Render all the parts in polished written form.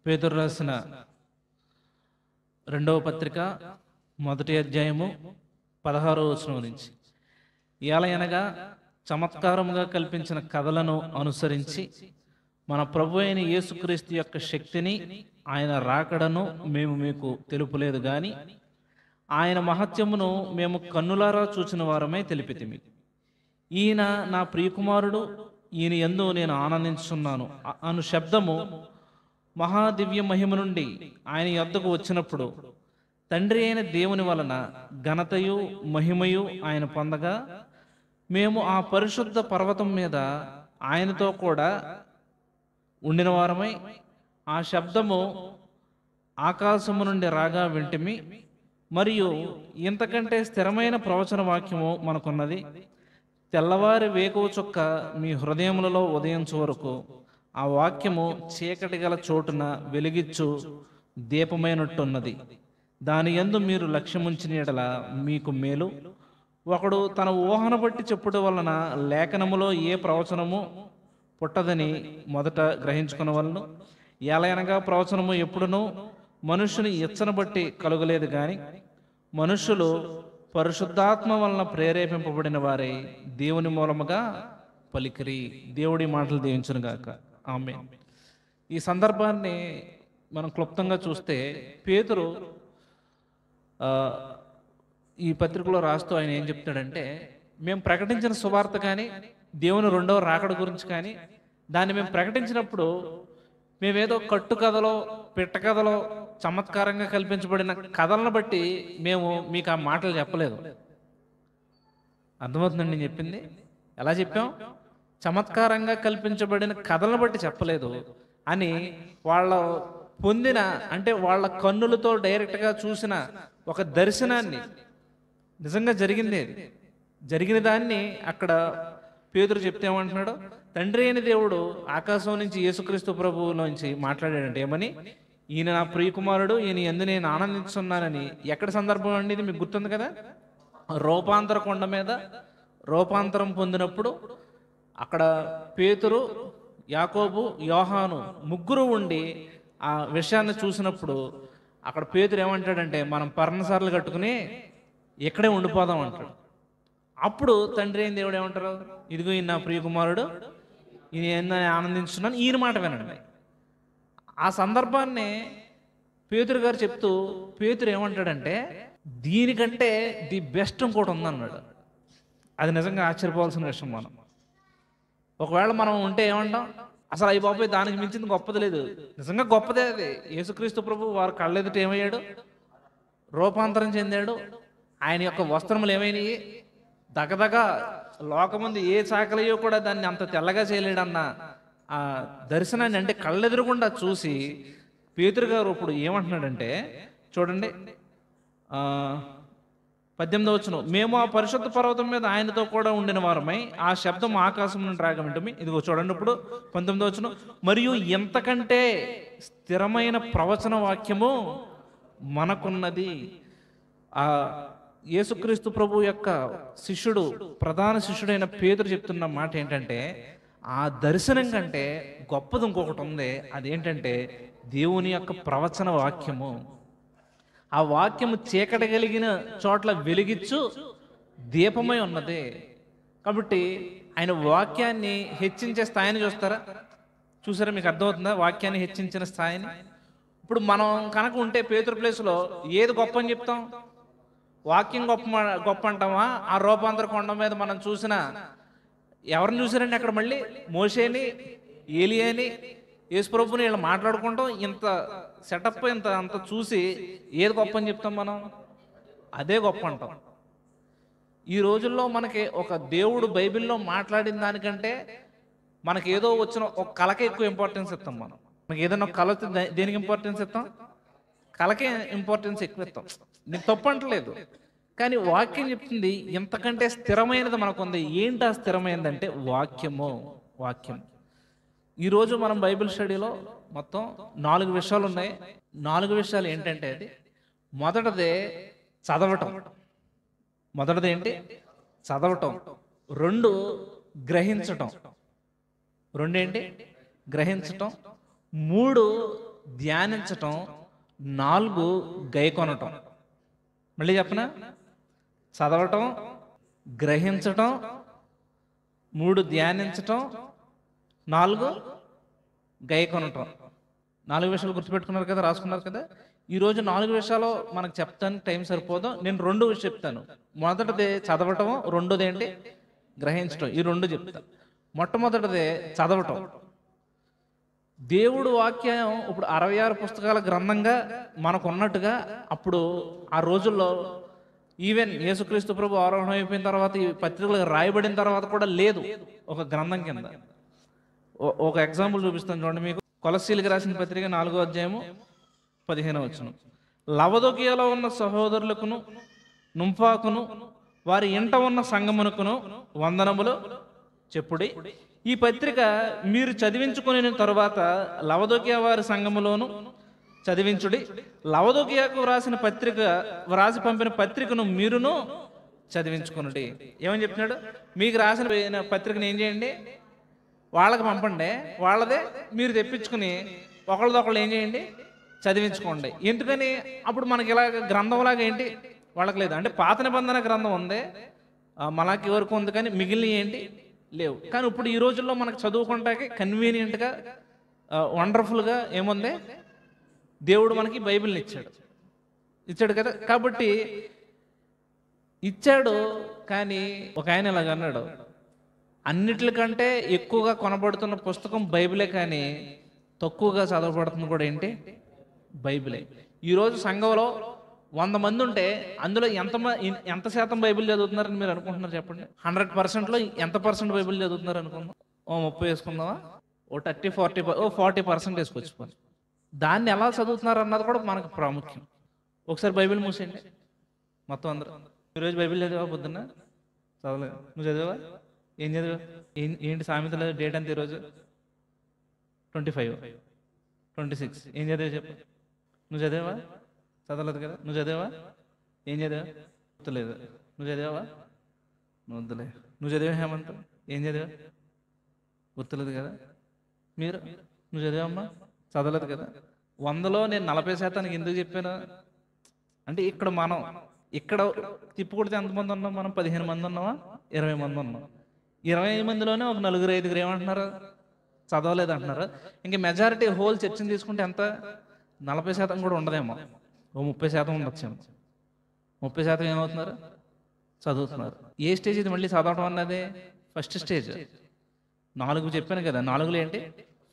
పేతురు రాసిన రెండవ పత్రిక మొదటి అధ్యాయము 16వ వచనం నుంచి, ఏలయనగా చమత్కారముగా కల్పించిన కథలను అనుసరించి మన ప్రభు అయిన యేసుక్రీస్తు యొక్క శక్తిని, ఆయన రాకడను మేము మీకు తెలుపులేదు గాని ఆయన మహత్యమును మేము కన్నులారా చూచిన వారమై తెలిపితిమి. ఈయన నా ప్రియకుమారుడు, ఈయన యందు నేను ఆనందించున్నాను అను శబ్దము మహాదివ్య మహిమ నుండి ఆయన యొద్దకు వచ్చినప్పుడు తండ్రి అయిన దేవుని వలన ఘనతయు మహిమయు ఆయన పొందగా, మేము ఆ పరిశుద్ధ పర్వతం మీద ఆయనతో కూడా ఉండిన వారమై ఆ శబ్దము ఆకాశము నుండి రాగా వింటిమి. మరియు ఇంతకంటే స్థిరమైన ప్రవచన వాక్యము మనకున్నది. తెల్లవారి వేకువ చుక్క మీ హృదయములలో ఉదయించు వరకు ఆ వాక్యము చీకటి గల చోటున వెలిగిచ్చు దీపమైనట్టున్నది. దాని యందు మీరు లక్ష్యముంచిన యెడల మీకు మేలు. ఒకడు తన ఊహను బట్టి చెప్పుడు వలన లేఖనములో ఏ ప్రవచనము పుట్టదని మొదట గ్రహించుకునవలను. ఏలయనగా ప్రవచనము ఎప్పుడునూ మనుషుని ఇచ్చను బట్టి కలుగలేదు గాని మనుషులు పరిశుద్ధాత్మ వలన ప్రేరేపింపబడిన వారే దేవుని మూలముగా పలికిరి. దేవుడి మాటలు దీవించును గాక. ఆమేన్. ఈ సందర్భాన్ని మనం క్లుప్తంగా చూస్తే, పేతురు ఈ పత్రికలో రాస్తూ ఆయన ఏం చెప్తాడంటే, మేము ప్రకటించిన సువార్త కానీ దేవుని రెండవ రాకడ గురించి కానీ దాన్ని మేము ప్రకటించినప్పుడు మేమేదో కట్టు కథలో పిట్ట కథలో చమత్కారంగా కల్పించబడిన కథలను బట్టి మేము మీకు ఆ మాటలు చెప్పలేదు. అర్థమవుతుందండి నేను చెప్పింది? ఎలా చెప్పాం? చమత్కారంగా కల్పించబడిన కథలను బట్టి చెప్పలేదు అని వాళ్ళ పొందిన, అంటే వాళ్ళ కన్నులతో డైరెక్ట్గా చూసిన ఒక దర్శనాన్ని, నిజంగా జరిగిన దాన్ని అక్కడ పేతురు చెప్తే ఏమంటున్నాడు? తండ్రి అయిన దేవుడు ఆకాశం నుంచి యేసుక్రీస్తు ప్రభువులోంచి మాట్లాడాడంటే ఏమని? ఈయన నా ప్రియకుమారుడు, ఈయన యందు నేను ఆనందిస్తున్నానని. ఎక్కడ సందర్భం అండి ఇది? మీకు గుర్తుంది కదా, రూపాంతర కొండ మీద రూపాంతరం పొందినప్పుడు అక్కడ పేతురు, యాకోబు, యోహాను ముగ్గురు ఉండి ఆ విషయాన్ని చూసినప్పుడు అక్కడ పేతురు ఏమంటాడంటే, మనం పర్ణసార్లు కట్టుకుని ఇక్కడే ఉండిపోదాం అంటాడు. అప్పుడు తండ్రి అయిన దేవుడు ఏమంటారు? ఇదిగో ఈయన నా ప్రియకుమారుడు, ఈయన ఏందని ఆనందించున్నాను, ఈయన మాట వినండి. ఆ సందర్భాన్ని పేతురు గారు చెప్తూ పేతురు ఏమంటాడంటే, దీనికంటే ది బెస్ట్ ఇంకోటి ఉందన్నాడు. అది నిజంగా ఆశ్చర్యపోవాల్సిన విషయం. మనం ఒకవేళ మనం ఉంటే ఏమంటాం? అసలు అయ్యి బాబాయ్ దానికి మించింది గొప్పది లేదు. నిజంగా గొప్పదే అది. యేసుక్రీస్తు ప్రభు వారు కళ్ళెదుట ఏమయ్యాడు? రూపాంతరం చెందాడు. ఆయన యొక్క వస్త్రములు ఏమైనాయి? దగదగ లోకముందు ఏ చాకలయో కూడా దాన్ని అంత తెల్లగా చేయలేడన్న ఆ దర్శనాన్ని, అంటే కళ్ళెదురుగుండా చూసి పేతురు గారు ఇప్పుడు ఏమంటున్నాడంటే, చూడండి 18వ వచనం, మేము ఆ పరిశుద్ధ పర్వతం మీద ఆయనతో కూడా ఉండిన వారమై ఆ శబ్దం ఆకాశం నుండి రాగా వింటమి. ఇదిగో చూడండి ఇప్పుడు 19వ వచనం, మరియు ఎంతకంటే స్థిరమైన ప్రవచన వాక్యము మనకున్నది. ఆ యేసుక్రీస్తు ప్రభు యొక్క శిష్యుడు, ప్రధాన శిష్యుడైన పేతురు చెప్తున్న మాట ఏంటంటే, ఆ దర్శనం కంటే గొప్పది ఇంకొకటి ఉంది. అదేంటంటే దేవుని యొక్క ప్రవచన వాక్యము. ఆ వాక్యము చీకటి కలిగిన చోట్ల వెలిగిచ్చు దీపమై ఉన్నది. కాబట్టి ఆయన వాక్యాన్ని హెచ్చించే స్థాయిని చూసారా? మీకు అర్థమవుతుందా వాక్యాన్ని హెచ్చించిన స్థాయిని? ఇప్పుడు మనం కనుక ఉంటే పేతురు ప్లేస్లో ఏది గొప్ప అని చెప్తాం? వాక్యం గొప్ప అంటామా? ఆ రూపాంతర కొండ మీద మనం చూసిన, ఎవరిని చూసారండి అక్కడ? మళ్ళీ మోషేని, ఏలియాని, యేసుప్రభుని వీళ్ళు మాట్లాడుకుంటాం. ఇంత సెటప్ అంత చూసి ఏది గొప్ప అని చెప్తాం మనం? అదే గొప్ప అంటాం. ఈ రోజుల్లో మనకి ఒక దేవుడు బైబిల్లో మాట్లాడిన దానికంటే మనకి ఏదో వచ్చిన ఒక కళకే ఎక్కువ ఇంపార్టెన్స్ ఇస్తాం. మనకి ఏదైనా ఒక కళ వస్తే దేనికి ఇంపార్టెన్స్ ఇస్తాం? కళకే ఇంపార్టెన్స్ ఎక్కువ ఇస్తాం. నేను తప్పు అంటలేదు, కానీ వాక్యం చెప్తుంది ఎంతకంటే స్థిరమైనది మనకు ఉంది. ఏంటి ఆ స్థిరమైనదంటే వాక్యం. ఈరోజు మనం బైబిల్ స్టడీలో మొత్తం 4 విషయాలు ఉన్నాయి. 4 విషయాలు ఏంటంటే, అది మొదటిదే చదవటం. మొదటిది ఏంటి? చదవటం. 2 గ్రహించటం. 2 ఏంటి? గ్రహించటం. 3 ధ్యానించటం, 4 గైకొనటం. మళ్ళీ చెప్పనా? చదవటం, గ్రహించటం, 3 ధ్యానించటం, 4 గైకొనటం. 4 విషయాలు గుర్తుపెట్టుకున్నారు కదా, రాసుకున్నారు కదా. ఈరోజు 4 విషయాలు మనకు చెప్తాను, టైం సరిపోదు. నేను 2 చెప్తాను. మొదటిది చదవటం, రెండోది ఏంటి? గ్రహించటం. ఈ 2 చెప్తాను. మొట్టమొదటిది చదవటం. దేవుడు వాక్యం ఇప్పుడు 66 పుస్తకాల గ్రంథంగా మనకు ఉన్నట్టుగా అప్పుడు ఆ రోజుల్లో ఈవెన్ యేసుక్రీస్తు ప్రభు ఆరోహణం అయిపోయిన తర్వాత ఈ పత్రికలు రాయబడిన తర్వాత కూడా లేదు ఒక గ్రంథం కింద. ఒక ఎగ్జాంపుల్ చూపిస్తాను చూడండి మీకు. కొలస్సీలకు రాసిన పత్రిక 4వ అధ్యాయము 15వ వచనం. లవదొకియలో ఉన్న సహోదరులకును నుంఫాకును వారి ఇంట ఉన్న సంగమునకును వందనములు చెప్పుడి. ఈ పత్రిక మీరు చదివించుకుని తరువాత లవదొకియా వారి సంఘములోను చదివించుడి. లవదొకియాకు వ్రాసి పంపిన పత్రికను మీరును చదివించుకునుడి. ఏమని చెప్తున్నాడు? మీకు రాసిన పత్రికను ఏం చేయండి? వాళ్ళకి పంపండి. వాళ్ళదే మీరు తెప్పించుకుని ఒకళ్ళదొకళ్ళు ఏం చేయండి? చదివించుకోండి. ఎందుకని? అప్పుడు మనకి ఇలా గ్రంథంలాగా ఏంటి వాళ్ళకి లేదు. అంటే పాత నిబంధన గ్రంథం ఉంది, మలాకి వరకు ఉంది, కానీ మిగిలిన ఏంటి లేవు. కానీ ఇప్పుడు ఈ రోజుల్లో మనకు చదువుకుంటాకి కన్వీనియంట్గా, వండర్ఫుల్గా ఏముంది? దేవుడు మనకి బైబిల్ని ఇచ్చాడు కదా. కాబట్టి ఇచ్చాడు. కానీ ఒక ఆయన ఇలాగ అన్నాడు, అన్నిటికంటే ఎక్కువగా కొనబడుతున్న పుస్తకం బైబిలే, కానీ తక్కువగా చదవబడుతుంది కూడా ఏంటి? బైబిలే. ఈరోజు సంఘంలో 100 మంది ఉంటే అందులో ఎంత శాతం బైబిల్ చదువుతున్నారని మీరు అనుకుంటున్నారు చెప్పండి? 100%లో ఎంత పర్సెంట్ బైబిల్ చదువుతున్నారు అనుకుందాం? 30 వేసుకుందామా? 40% వేసుకొచ్చుకోండి. దాన్ని ఎలా చదువుతున్నారు అన్నది కూడా మనకు ప్రాముఖ్యం. ఒకసారి బైబిల్ మూసేయండి మొత్తం అందరూ. ఈరోజు బైబిల్ చదివా? పొద్దున్న చదవలేదు. నువ్వు చదివా? ఏం చదివా? ఏంటి సామెతల డేట్ అంత ఈరోజు? 25, 26. ఏం చదివా చెప్పు? నువ్వు చదివా? చదవలేదు కదా. నువ్వు చదివా? ఏం చదివా? గుర్తులేదు. నువ్వు చదివావా? నువ్వు వద్దులే. నువ్వు చదివా హేమంత్? ఏం చదివా? గుర్తులేదు కదా. నువ్వు చదివామ్మా? చదవలేదు కదా. 100లో నేను 40% ఎందుకు చెప్పాను అంటే, ఇక్కడ తిప్పుకొడితే ఎంతమంది ఉన్నాం మనం? 15 మంది ఉన్నామా? 20 మంది ఉన్నాం. 20 మందిలోనే ఒక 4-5 ఏమంటున్నారు? చదవలేదు అంటున్నారు. ఇంకా మెజారిటీ హోల్ చర్చని తీసుకుంటే ఎంత? 40% కూడా ఉండదేమో, 30% ఉండొచ్చేమో. 30% ఏమవుతున్నారు? చదువుతున్నారు. ఏ స్టేజ్ ఇది మళ్ళీ చదవడం అన్నది? First stage. 4 చెప్పాను కదా. 4లో ఏంటి?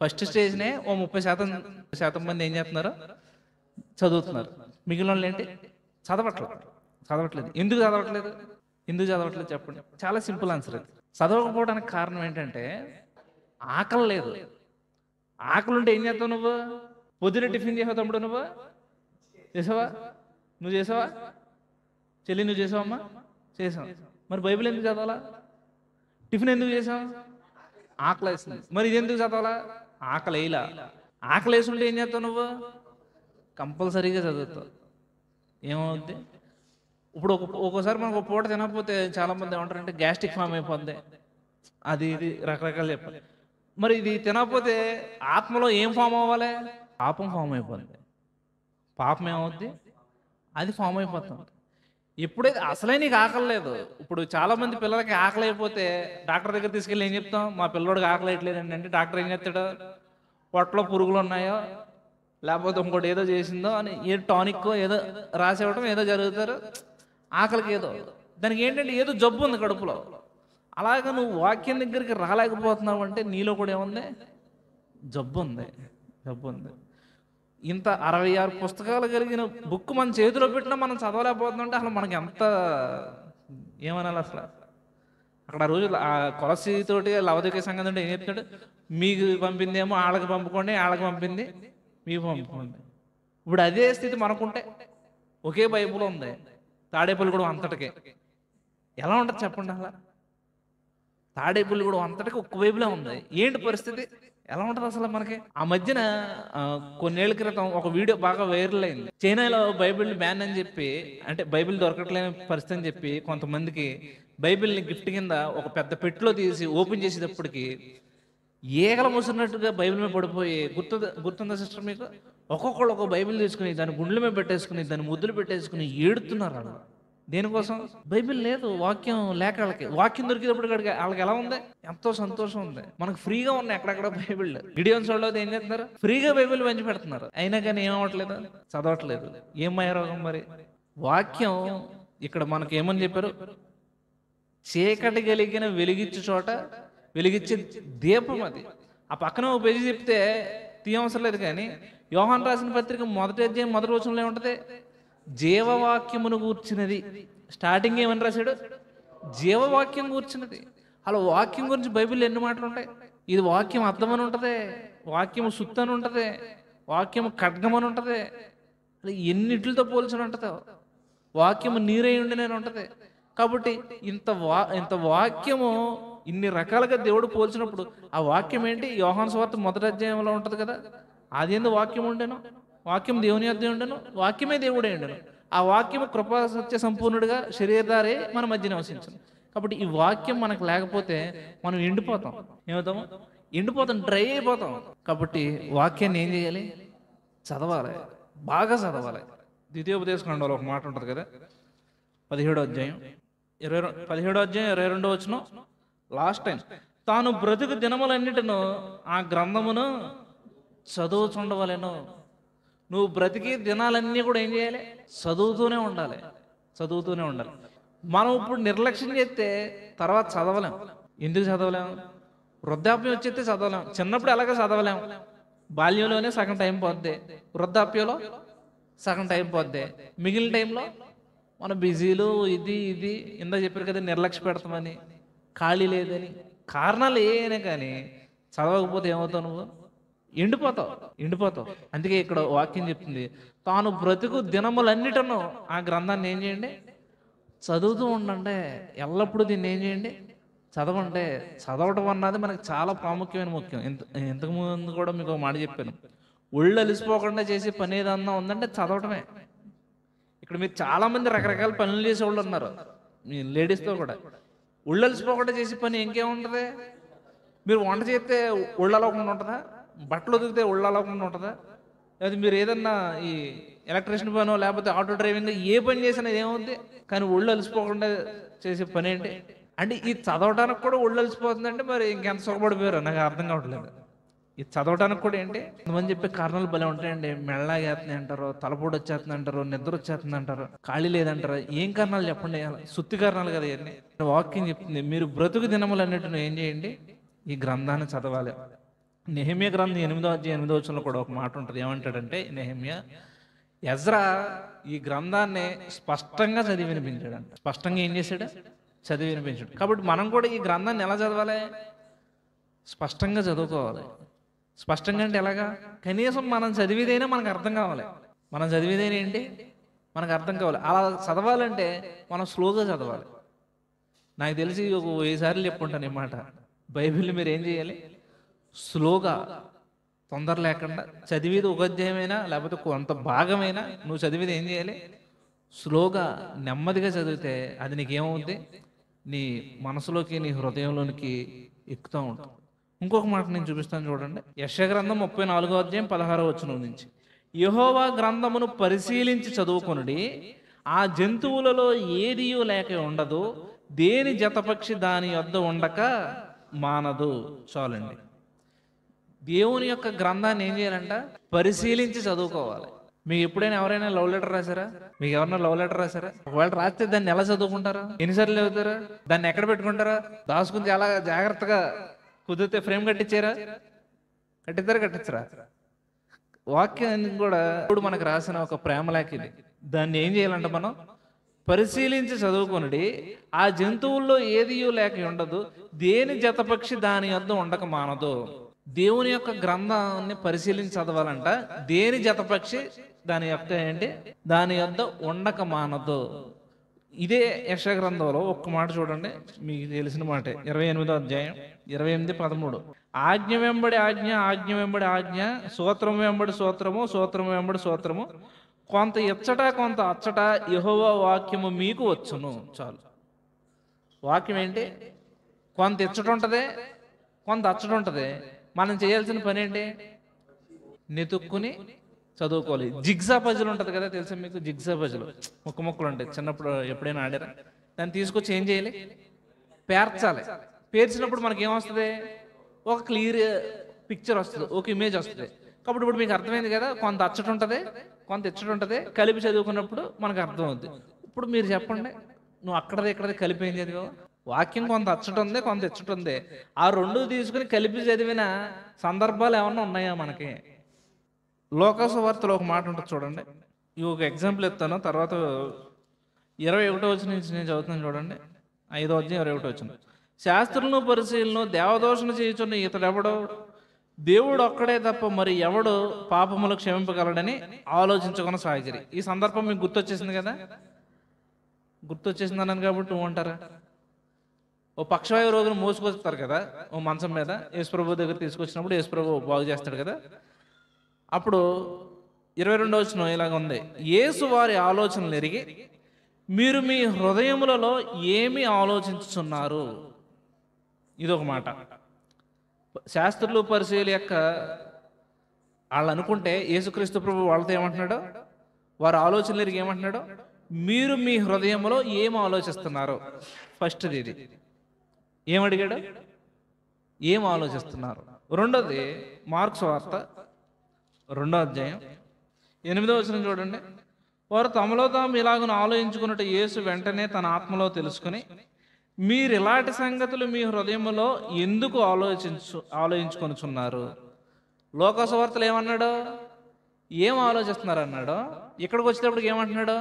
ఫస్ట్ స్టేజ్నే 30% మంది ఏం చేస్తున్నారు? చదువుతున్నారు. మిగిలిన వాళ్ళు ఏంటి? చదవట్లేదు. ఎందుకు చదవట్లేదు చెప్పండి. చాలా సింపుల్ ఆన్సర్ అది. చదవకపోవడానికి కారణం ఏంటంటే ఆకలి లేదు. ఆకలి ఉంటే ఏం చేస్తావు నువ్వు? పొద్దున టిఫిన్ చేసావు తమ్ముడు? నువ్వు చేసావా? చెల్లి నువ్వు చేసావమ్మా? చేసావు. మరి బైబిల్ ఎందుకు చదవాలా? టిఫిన్ ఎందుకు చేసావు? ఆకలి వేస్తుంది. మరి ఇది ఎందుకు చదవాలా? ఆకలి వేయలా. ఆకలి వేసి ఉంటే ఏం చేస్తావు నువ్వు? కంపల్సరీగా చదువుతావు. ఏమవుద్ది? ఇప్పుడు ఒక్కోసారి మనకు ఒక పూట తినకపోతే చాలామంది ఏమంటారంటే గ్యాస్ట్రిక్ ఫామ్ అయిపోద్ది, అది ఇది రకరకాలు చెప్పాలి. మరి ఇది తినకపోతే ఆత్మలో ఏం ఫామ్ అవ్వాలి? పాపం ఫామ్ అయిపోద్ది. పాపం ఏమవుద్ది? అది ఫామ్ అయిపోతుంది. ఎప్పుడైతే అసలే నీకు ఆకలి లేదు. ఇప్పుడు చాలా మంది పిల్లలకి ఆకలి అయిపోతే డాక్టర్ దగ్గర తీసుకెళ్ళి ఏం చెప్తాం? మా పిల్లోడికి ఆకలి వేయట్లేదండి అంటే డాక్టర్ ఏం చెప్తాడు? పొట్టలో పురుగులు ఉన్నాయో లేకపోతే ఇంకోటి ఏదో చేసిందో అని ఏ టానిక్ ఏదో రాసేవడం ఏదో జరుగుతారు. ఆకలికి ఏదో దానికి ఏంటంటే ఏదో జబ్బు ఉంది కడుపులో. అలాగా నువ్వు వాక్యం దగ్గరికి రాలేకపోతున్నావు అంటే నీలో కూడా ఏముంది? జబ్బు ఉంది. ఇంత 66 పుస్తకాలు కలిగిన బుక్ మన చేతిలో పెట్టినా మనం చదవలేకపోతుందంటే అసలు మనకి ఎంత ఏమనాలి అసలు? అక్కడ ఆ రోజు ఆ కొలసీతోటి లవదొకియా సంగతి అంటే ఏం చెప్తాడు? మీకు పంపిందేమో వాళ్ళకి పంపుకోండి, వాళ్ళకి పంపింది మీకు పంపుకోండి. ఇప్పుడు అదే స్థితి మనకుంటే ఒకే బైబుల్ ఉంది, తాడేపల్లిగూడెం అంతటికే ఎలా ఉంటుంది చెప్పండి? అలా తాడేపల్లిగూడెం అంతటికి ఒక్క బైబులే ఉంది. ఏంటి పరిస్థితి? ఎలా ఉంటుంది అసలు మనకి? ఆ మధ్యన కొన్నేళ్ల క్రితం ఒక వీడియో బాగా వైరల్ అయింది. చైనాలో బైబిల్ బ్యాన్ అని చెప్పి, అంటే బైబిల్ దొరకట్లేని పరిస్థితి అని చెప్పి కొంతమందికి బైబిల్ని గిఫ్ట్ కింద ఒక పెద్ద పెట్టెలో తీసి ఓపెన్ చేసేటప్పటికి ఈగల ముసిరినట్టుగా బైబిల్ మీద పడిపోయి గుర్తుందా సిస్టర్ మీకు? ఒక్కొక్కళ్ళు ఒక బైబిల్ తీసుకుని దాని గుండెల మీద పెట్టేసుకుని దాన్ని ముద్దులు పెట్టేసుకుని ఏడుతున్నారు వాళ్ళు. దేనికోసం? బైబిల్ లేదు, వాక్యం లేక వాళ్ళకి. వాక్యం దొరికేటప్పుడు వాళ్ళకి ఎలా ఉంది? ఎంతో సంతోషం ఉంది. మనకు ఫ్రీగా ఉన్నాయి ఎక్కడెక్కడ బైబిల్. గిడియోన్స్ వాళ్ళు ఏం చేస్తున్నారు? ఫ్రీగా బైబిల్ పంచి పెడుతున్నారు. అయినా కానీ ఏమవట్లేదు, చదవట్లేదు. ఏం మాయరోగం మరి? వాక్యం ఇక్కడ మనకి ఏమని చెప్పారు? చీకటి కలిగిన వెలిగించు చోట వెలిగించే దీపం అది. ఆ పక్కన ఒక పేజీ చెప్తే తీయవసరం లేదు, కానీ యోహాను రాసిన పత్రిక మొదటి అధ్యాయం మొదటి వచనంలో ఏముంటది? జీవవాక్యమును కూర్చున్నది. స్టార్టింగ్ ఏమని రాశాడు? జీవవాక్యం కూర్చున్నది. అలా వాక్యం గురించి బైబిల్లో ఎన్ని మాటలు ఉంటాయి? ఇది వాక్యం అర్థమని ఉంటుంది, వాక్యము సుత్తు అని ఉంటుంది, వాక్యము ఖడ్గమని ఉంటుంది, ఎన్నిటితో పోల్చని ఉంటుందో. వాక్యము నీరై ఉండినని ఉంటుంది. కాబట్టి ఇంత వాక్యము ఇన్ని రకాలుగా దేవుడు పోల్చినప్పుడు ఆ వాక్యం ఏంటి? యోహాను సువార్త మొదటి అధ్యాయంలో ఉంటుంది కదా, అది ఎందు వాక్యం ఉండేను, వాక్యం దేవుని యొద్ద ఉండెను, వాక్యమే దేవుడే ఉండెను. ఆ వాక్యము కృపా సత్య సంపూర్ణుడిగా శరీరధారే మన మధ్య నివసించను. కాబట్టి ఈ వాక్యం మనకు లేకపోతే మనం ఎండిపోతాం. ఏమవుతాము? ఎండిపోతాం, డ్రై అయిపోతాం. కాబట్టి వాక్యాన్ని ఏం చేయాలి? చదవాలి, బాగా చదవాలి. ద్వితీయోపదేశకాండంలో ఒక మాట ఉంటుంది కదా, 17వ అధ్యాయం 22వ వచనం, లాస్ట్ టైం, తాను బ్రతుకు దినములన్నిటిను ఆ గ్రంథమును చదువుతుండవలెను. నువ్వు బ్రతికి దినాలన్నీ కూడా ఏం చేయాలి? చదువుతూనే ఉండాలి, చదువుతూనే ఉండాలి. మనం ఇప్పుడు నిర్లక్ష్యం చేస్తే తర్వాత చదవలేం. ఎందుకు చదవలేం? వృద్ధాప్యం వచ్చేస్తే చదవలేం. చిన్నప్పుడు ఎలాగో చదవలేం, బాల్యంలోనే సగం టైం పోద్ది, వృద్ధాప్యంలో సగం టైం పోద్ది, మిగిలిన టైంలో మన బిజీలు ఇది ఇందా చెప్పారు కదా, నిర్లక్ష్య పెడతామని, ఖాళీ లేదని, కారణాలు ఏమైనా కానీ చదవకపోతే ఏమవుతావు? నువ్వు ఎండిపోతావు. అందుకే ఇక్కడ వాక్యం చెప్తుంది, తాను బ్రతుకు దినములన్నిటను ఆ గ్రంథాన్ని ఏం చేయండి? చదువుతూ ఉండండి. ఎల్లప్పుడూ దీన్ని ఏం చేయండి? చదవండి. చదవటం అన్నది మనకి చాలా ప్రాముఖ్యమైన ముఖ్యం. ఇంతకు ముందు కూడా మీకు ఒక మాట చెప్పాను, ఒళ్ళు అలిసిపోకుండా చేసే పని ఏదన్నా ఉందంటే చదవటమే. ఇక్కడ మీరు చాలా మంది రకరకాల పనులు చేసేవాళ్ళు ఉన్నారు, మీ లేడీస్తో కూడా. ఒళ్ళు అలిసిపోకుండా చేసే పని ఇంకేముంటుంది? మీరు వంట చేస్తే ఒళ్ళు అలవకుండా ఉంటుందా? బట్టలు ఉతికితే ఒళ్ళు అలవకుండా ఉంటుందా? లేదా మీరు ఏదన్నా ఈ ఎలక్ట్రీషియన్ పనో లేకపోతే ఆటో డ్రైవింగ్ ఏ పని చేసినా ఏమవుద్ది? కానీ ఒళ్ళు అలిసిపోకుండా చేసే పని ఏంటి? అంటే ఈ చదవడానికి కూడా ఒళ్ళు అలిసిపోతుందంటే మరి ఇంకెంత సుఖపడిపోయారో నాకు అర్థం కావట్లేదు. ఇది చదవడానికి కూడా ఏంటి? కొంతమంది చెప్పే కారణాలు భలే ఉంటాయండి. మెళ్ళగేస్తున్నాయి అంటారు, తలపోటు వచ్చేస్తుంది అంటారు, నిద్ర వచ్చేస్తుంది అంటారు, ఖాళీ లేదంటారు. ఏం కారణాలు చెప్పండి? సుత్తి కారణాలు కదా ఇవన్నీ. వాక్యం చెప్తుంది, మీరు బ్రతుకు దినములన్నిటిని ఏం చేయండి? ఈ గ్రంథాన్ని చదవాలి. నెహెమ్యా గ్రంథం 8వ అధ్యాయం 8వ వచనంలో కూడా ఒక మాట ఉంటుంది. ఏమంటాడంటే నెహెమ్యా, ఎజ్రా ఈ గ్రంథాన్ని స్పష్టంగా చదివి వినిపించాడంట. స్పష్టంగా ఏం చేశాడు? చదివి వినిపించాడు. కాబట్టి మనం కూడా ఈ గ్రంథాన్ని ఎలా చదవాలి? స్పష్టంగా చదువుకోవాలి. స్పష్టంగా అంటే ఎలాగా? కనీసం మనం చదివిదైనా మనకు అర్థం కావాలి. మనం చదివిదైనా ఏంటి? మనకు అర్థం కావాలి. అలా చదవాలంటే మనం స్లోగా చదవాలి. నాకు తెలిసి ఒక 1000 సార్లు చెప్పుంటాను ఈ మాట. బైబిల్ని మీరు ఏం చేయాలి? స్లోగా, తొందర లేకుండా, చదివేది ఒక అధ్యాయమైనా లేకపోతే కొంత భాగమైనా నువ్వు చదివేది ఏం చేయాలి? స్లోగా, నెమ్మదిగా చదివితే అది నీకేమవుద్ది? నీ మనసులోకి, నీ హృదయంలోనికి ఎక్కుతూ ఉంటుంది. ఇంకొక మాట నేను చూపిస్తాను చూడండి. యెషయా గ్రంథం 34వ అధ్యాయం 16వ వచనం నుంచి, యెహోవా గ్రంథమును పరిశీలించి చదువుకొనుడి, ఆ జంతువులలో ఏదియూ లేక ఉండదు, దేని జతపక్షి దాని యొద్ద ఉండక మానదు. చాలండి. దేవుని యొక్క గ్రంథాన్ని ఏం చేయాలంట? పరిశీలించి చదువుకోవాలి. మీకు ఎప్పుడైనా ఎవరైనా లవ్ లెటర్ రాశారా? మీకు ఎవరైనా లవ్ లెటర్ రాశారా? ఒకవేళ రాస్తే దాన్ని ఎలా చదువుకుంటారా? ఎన్నిసార్లు చదువుతారా? దాన్ని ఎక్కడ పెట్టుకుంటారా? దాచుకుని చాలా జాగ్రత్తగా, కుదిరితే ఫ్రేమ్ కట్టించారా? కట్టించరా? వాక్యాన్ని కూడా ఇప్పుడు మనకు రాసిన ఒక ప్రేమలేఖ ఇది. దాన్ని ఏం చేయాలంట? మనం పరిశీలించి చదువుకొనుడి, ఆ జంతువుల్లో ఏదియూ లేక ఉండదు, దేని జతపక్షి దాని యొద్ద ఉండక మానదు. దేవుని యొక్క గ్రంథాన్ని పరిశీలించి చదవాలంట. దేని జతపక్షి దాని యొక్క ఏంటి? దాని యొద్ద ఉండక మానదు. ఇదే యెషయా గ్రంథంలో ఒక్క మాట చూడండి, మీకు తెలిసిన మాట. 28వ అధ్యాయం 28-13, ఆజ్ఞ వెంబడి ఆజ్ఞ, ఆజ్ఞ వెంబడి ఆజ్ఞ, సూత్రం వెంబడి సూత్రము, సూత్రము వెంబడి సూత్రము, కొంత ఇచ్చట కొంత అచ్చట యెహోవా వాక్యము మీకు వచ్చును. చాలు. వాక్యం ఏంటి? కొంత ఇచ్చట ఉంటుంది, కొంత అచ్చట ఉంటుంది. మనం చేయాల్సిన పని ఏంటి? నెతుక్కుని చదువుకోవాలి. జిగ్జా పజిల్ ఉంటుంది కదా, తెలుసా మీకు? జిగ్జా పజిల్ ముక్కలు ఉంటాయి, చిన్నప్పుడు ఎప్పుడైనా ఆడారా? దాన్ని తీసుకొచ్చి ఏం చేయాలి? పేర్చాలి. పేర్చినప్పుడు మనకి ఏమొస్తుంది? ఒక క్లియర్ పిక్చర్ వస్తుంది, ఒక ఇమేజ్ వస్తుంది. కాబట్టి ఇప్పుడు మీకు అర్థమైంది కదా, కొంత అచ్చట ఉంటుంది, కొంత ఇచ్చట ఉంటుంది. కలిపి చదువుకున్నప్పుడు మనకు అర్థం అవుద్ది. ఇప్పుడు మీరు చెప్పండి, నువ్వు అక్కడది ఇక్కడది కలిపి ఏం చదివావు? వాక్యం కొంత అచ్చట ఉంది, కొంత ఇచ్చట ఉంది. ఆ రెండు తీసుకుని కలిపి చదివిన సందర్భాలు ఏమన్నా ఉన్నాయా మనకి? లోకాసు వార్తలో ఒక మాట ఉంటుంది చూడండి. ఈ ఒక ఎగ్జాంపుల్ ఇస్తాను, తర్వాత 21వ వచనం నుంచి నేను చదువుతున్నాను చూడండి. 5వ అధ్యాయం 21వ వచనం. శాస్త్రులను పరిశీలన దేవదోషణ చేయుచున్న ఇతడెవడో, దేవుడు ఒక్కడే తప్ప మరి ఎవడు పాపములు క్షమింపగలడని ఆలోచించుకున్న సాగిరి. ఈ సందర్భం మీకు గుర్తొచ్చేసింది కదా? గుర్తొచ్చేసింది అన్నాను కాబట్టి నువ్వు అంటారా? ఓ పక్షవాయు రోగిని మోసుకొస్తారు కదా ఓ మంచం మీద, యేసుప్రభు దగ్గర తీసుకొచ్చినప్పుడు యేసుప్రభు బాగు చేస్తాడు కదా. అప్పుడు 22వ వచనం ఇలాగ ఉంది. యేసు వారి ఆలోచనలు ఎరిగి మీరు మీ హృదయములలో ఏమి ఆలోచించుచున్నారు? ఇదొక మాట. శాస్త్రులు పరిశీలి యొక్క వాళ్ళు అనుకుంటే యేసుక్రీస్తు ప్రభు వాళ్ళతో ఏమంటున్నాడో, వారి ఆలోచనలు ఎరిగి ఏమంటున్నాడో, మీరు మీ హృదయంలో ఏం ఆలోచిస్తున్నారు? ఫస్ట్ ఇది ఏమడిగాడు? ఏం ఆలోచిస్తున్నారు. రెండోది మార్క్స్ వార్త 2వ అధ్యాయం 8వ వచనం చూడండి. వారు తమలో తాము ఇలాగను ఆలోచించుకున్నట్టు యేసు వెంటనే తన ఆత్మలో తెలుసుకుని, మీరు ఇలాంటి సంగతులు మీ హృదయంలో ఎందుకు ఆలోచించుకొనుచున్నారు? లోకాసు వార్తలు ఏమన్నాడు? ఏం ఆలోచిస్తున్నారు అన్నాడు. ఇక్కడికి వచ్చేటప్పటికి ఏమంటున్నాడు?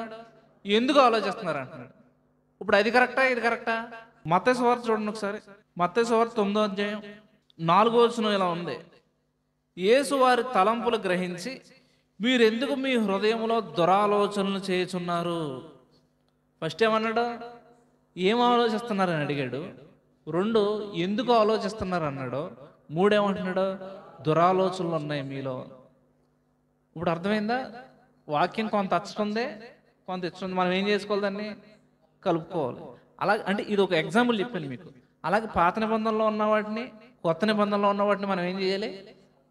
ఎందుకు ఆలోచిస్తున్నారు అంటున్నాడు. ఇప్పుడు అది కరెక్టా, ఇది కరెక్టా? మత్తయి సువార్త చూడండి ఒకసారి. మత్తయి సువార్త 9వ అధ్యాయం 4వ వచనం ఇలా ఉంది. యేసు వారి తలంపులు గ్రహించి మీరెందుకు మీ హృదయంలో దురాలోచనలు చేయుచున్నారు? ఫస్ట్ ఏమన్నాడు? ఏం ఆలోచిస్తున్నారని అడిగాడు. 2 ఎందుకు ఆలోచిస్తున్నారు అన్నాడు. 3 ఏమంటున్నాడు? దురాలోచనలు ఉన్నాయి మీలో. ఇప్పుడు అర్థమైందా? వాక్యం కొంత అచ్చటుంది, కొంత ఇచ్చుంది. మనం ఏం చేసుకోవాలి? దాన్ని కలుపుకోవాలి. అలాగే అంటే ఇది ఒక ఎగ్జాంపుల్ చెప్పాను మీకు. అలాగే పాత నిబంధనలో ఉన్న వాటిని, కొత్త నిబంధనలో ఉన్న వాటిని మనం ఏం చేయాలి?